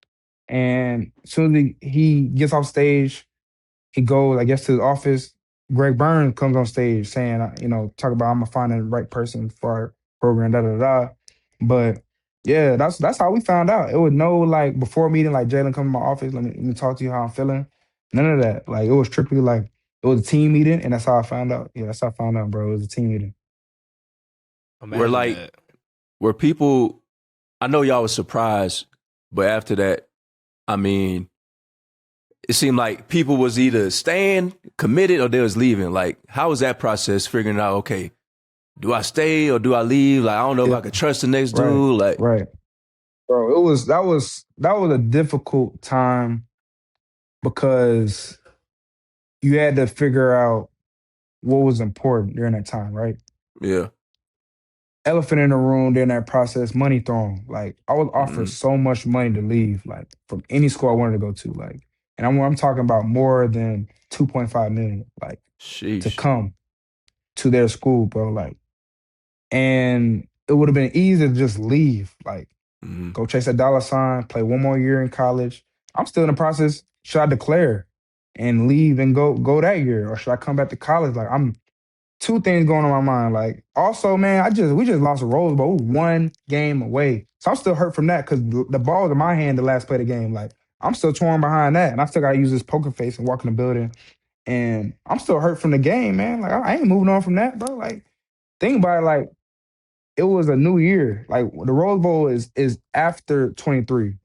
And as soon as he gets off stage, he goes, I guess, to his office. Greg Burns comes on stage saying, talk about I'm gonna find the right person for our program, da da da. But yeah, that's how we found out. It was no like before meeting, like Jalen come to my office, let me talk to you how I'm feeling. None of that. Like it was strictly like it was a team meeting, and that's how I found out. Yeah, that's how I found out, bro. It was a team meeting. We're Imagine like, that. where people, I know y'all was surprised, but after that, I mean, it seemed like people was either staying committed or they was leaving. Like, how was that process figuring out, okay, do I stay or do I leave? Like, I don't know if I could trust the next dude. Like, Right. Bro, that was a difficult time because you had to figure out what was important during that time, right? yeah. Elephant in the room during that process, money thrown. Like I was offered so much money to leave, like from any school I wanted to go to, like, and I'm talking about more than 2.5 million, like to Sheesh. come to their school, bro. Like, and it would have been easy to just leave, like go chase that dollar sign, play one more year in college. I'm still in the process. Should I declare and leave and go that year, or should I come back to college? Like I'm two things going on my mind. Like, also, man, we just lost a Rose Bowl. We were 1 game away. So I'm still hurt from that because the ball was in my hand the last play of the game. Like, I'm still torn behind that. And I still got to use this poker face and walk in the building. And I'm still hurt from the game, man. Like, I ain't moving on from that, bro. Like, think about it. Like, it was a new year. Like, the Rose Bowl is after 23.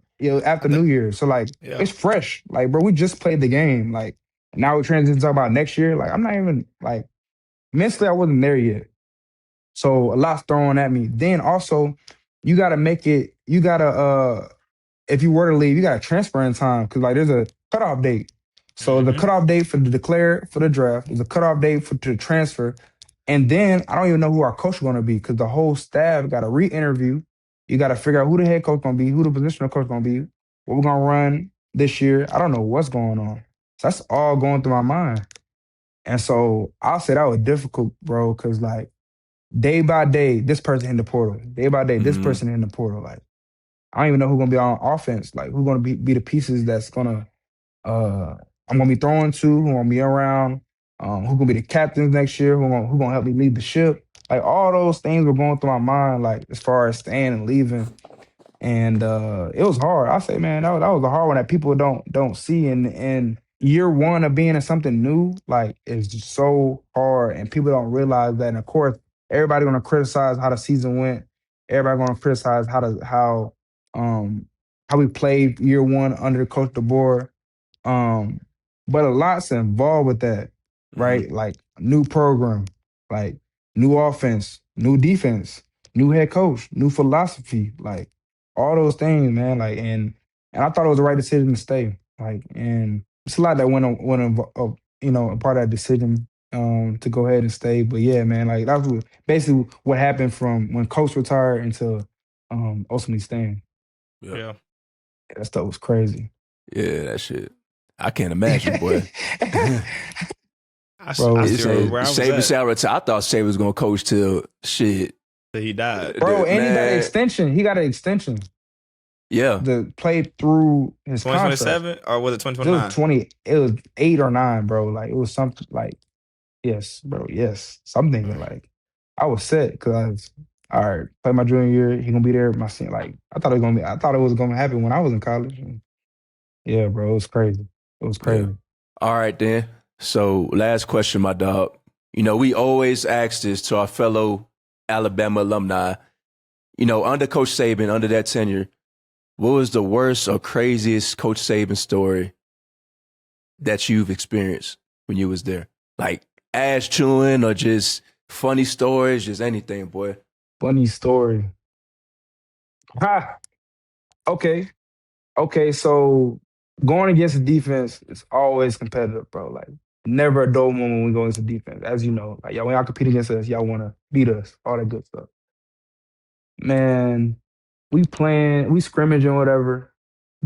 After New Year. So, like, Yeah. it's fresh. Like, bro, we just played the game. Like, now we're transitioning to talk about next year. Like, I'm not even, like, mentally, I wasn't there yet. So a lot's thrown at me. Then also, you gotta make it, if you were to leave, you gotta transfer in time. Cause like there's a cutoff date. So the cutoff date for the declare for the draft, there's a cutoff date to transfer. And then I don't even know who our coach is gonna be because the whole staff gotta re-interview. You gotta figure out who the head coach gonna be, who the positional coach gonna be, what we're gonna run this year. I don't know what's going on. So that's all going through my mind. And so I'll say that was difficult, bro, because like day by day, this person in the portal. Day by day, this person in the portal. Like I don't even know who's gonna be on offense. Like who's gonna be the pieces that's gonna I'm gonna be throwing to, who gonna be around, who gonna be the captains next year, who gonna help me lead the ship. Like all those things were going through my mind, like as far as staying and leaving. And it was hard. I say, man, that was a hard one that people don't see. And year one of being in something new, like, is just so hard, and people don't realize that. And of course, everybody gonna criticize how the season went. Everybody gonna criticize how we played year one under Coach DeBoer. Um, but a lot's involved with that, right? Like new program, like new offense, new defense, new head coach, new philosophy, like all those things, man. Like and I thought it was the right decision to stay. Like and it's a lot that a part of that decision to go ahead and stay. But yeah, man, like that was basically what happened from when coach retired until ultimately staying. Yeah. That stuff was crazy. Yeah, that shit. I can't imagine, boy. I Bro, still where I was Saban at said I thought Saban was gonna coach till shit. till he died. Bro, and he got an Man. extension. He got an extension. Yeah. the play through his contract. 2027 or was it It was 2029? it was 8 or 9, bro. Like it was something like yes, bro. Yes. So I'm thinking like I was set because I was all right. Play my junior year, he gonna be there. My senior, like I thought it was gonna happen when I was in college. And yeah, bro, it was crazy. It was crazy. Yeah. All right, then. So, last question, my dog. You know, we always ask this to our fellow Alabama alumni. You know, under Coach Saban, under that tenure, what was the worst or craziest Coach Saban story that you've experienced when you was there? Like ass chewing or just funny stories, just anything, boy. Funny story. Ha. Okay. So going against the defense is always competitive, bro. Like never a dull moment when we go against the defense. As you know, like y'all when y'all compete against us, y'all want to beat us, all that good stuff. Man, we scrimmage and whatever.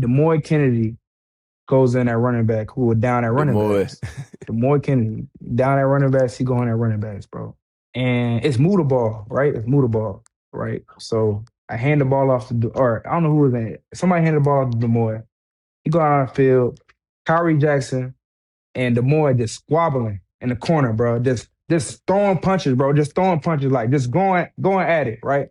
DeMoy Kennedy goes in at running back, who was down at running boy. backs. DeMoy Kennedy down at running backs, he going at running backs, bro. And it's move the ball, right? It's move the ball, right? So I hand the ball off to, or I don't know who was in it. Somebody handed the ball off to DeMoy. He go out on the field. Kyrie Jackson and DeMoy just squabbling in the corner, bro. Just throwing punches, bro. Just throwing punches, like just going at it, right?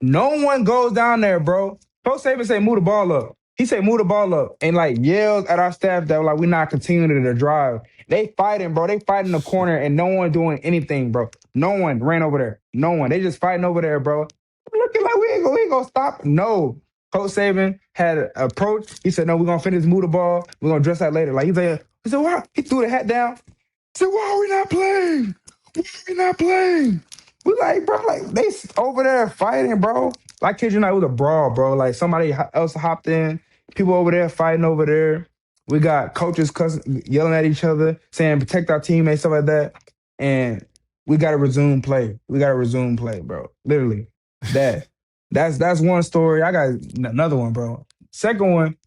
No one goes down there, bro. Coach Saban say move the ball up. He say move the ball up and like yells at our staff that like we're not continuing the drive. They fighting, bro. They fighting in the corner and no one doing anything, bro. No one ran over there. No one. They just fighting over there, bro. Looking like we ain't gonna stop. No. Coach Saban had an approach. He said, no, we're gonna finish move the ball. We're gonna address that later. Like he said, why? He threw the hat down. He said, why are we not playing? Why are we not playing? We like, bro, like they over there fighting, bro. Like kid you not, it was a brawl, bro. Like somebody else hopped in. People over there fighting over there. We got coaches yelling at each other, saying protect our teammates, stuff like that. And we gotta resume play. Bro. Literally. That's one story. I got another one, bro. Second one,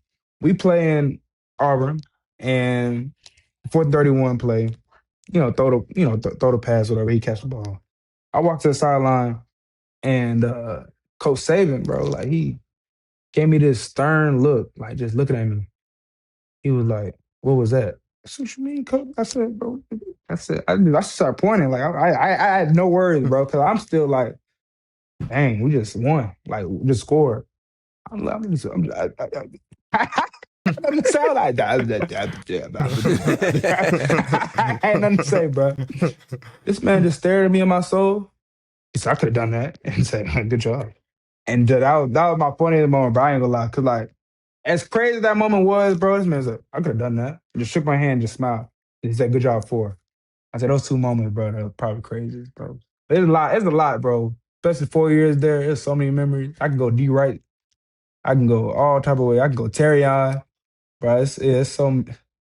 we play in Auburn and 431 play. You know, throw the pass, whatever. He catch the ball. I walked to the sideline and Coach Saban, bro, like he gave me this stern look, like just looking at me. He was like, "What was that?" I said, "What you mean, Coach?" I said, "Bro," I started pointing. Like I had no words, bro, because I'm still like, "Dang, we just won. Like we just scored." I'm just sound like I ain't nothing to say, bro. This man just stared at me in my soul. He said, I could have done that. And he said, good job. And that was my funniest moment, bro. I ain't gonna lie. Cause like, as crazy as that moment was, bro, this man said, I could have done that. He just shook my hand, just smiled. And he said, good job, 4. I said, those 2 moments, bro, that was probably crazy, bro. It's a lot, bro. Especially 4 years there. There's so many memories. I can go D right. I can go all type of way. I can go Terrion. Bro, it's so,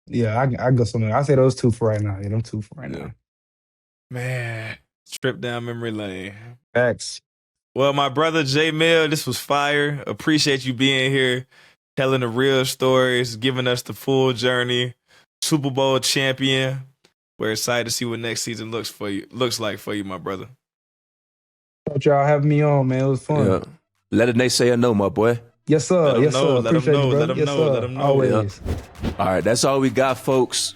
yeah, I can go so many. I say those 2 for right now. Yeah, them 2 for right now. Man, trip down memory lane. Facts. Well, my brother J Mill, this was fire. Appreciate you being here, telling the real stories, giving us the full journey. Super Bowl champion. We're excited to see what next season looks like for you, my brother. Thank y'all having me on, man. It was fun. Yeah. Let a naysayer know, my boy. Yes, sir. Yes, sir. Appreciate you, bro. Let them know. Always. Yeah. All right, that's all we got, folks.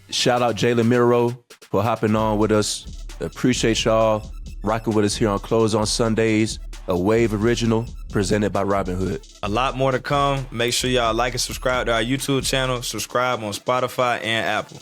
Shout out Jalen Milroe for hopping on with us. Appreciate y'all rocking with us here on Close on Sundays, a Wave original presented by Robinhood. A lot more to come. Make sure y'all like and subscribe to our YouTube channel. Subscribe on Spotify and Apple.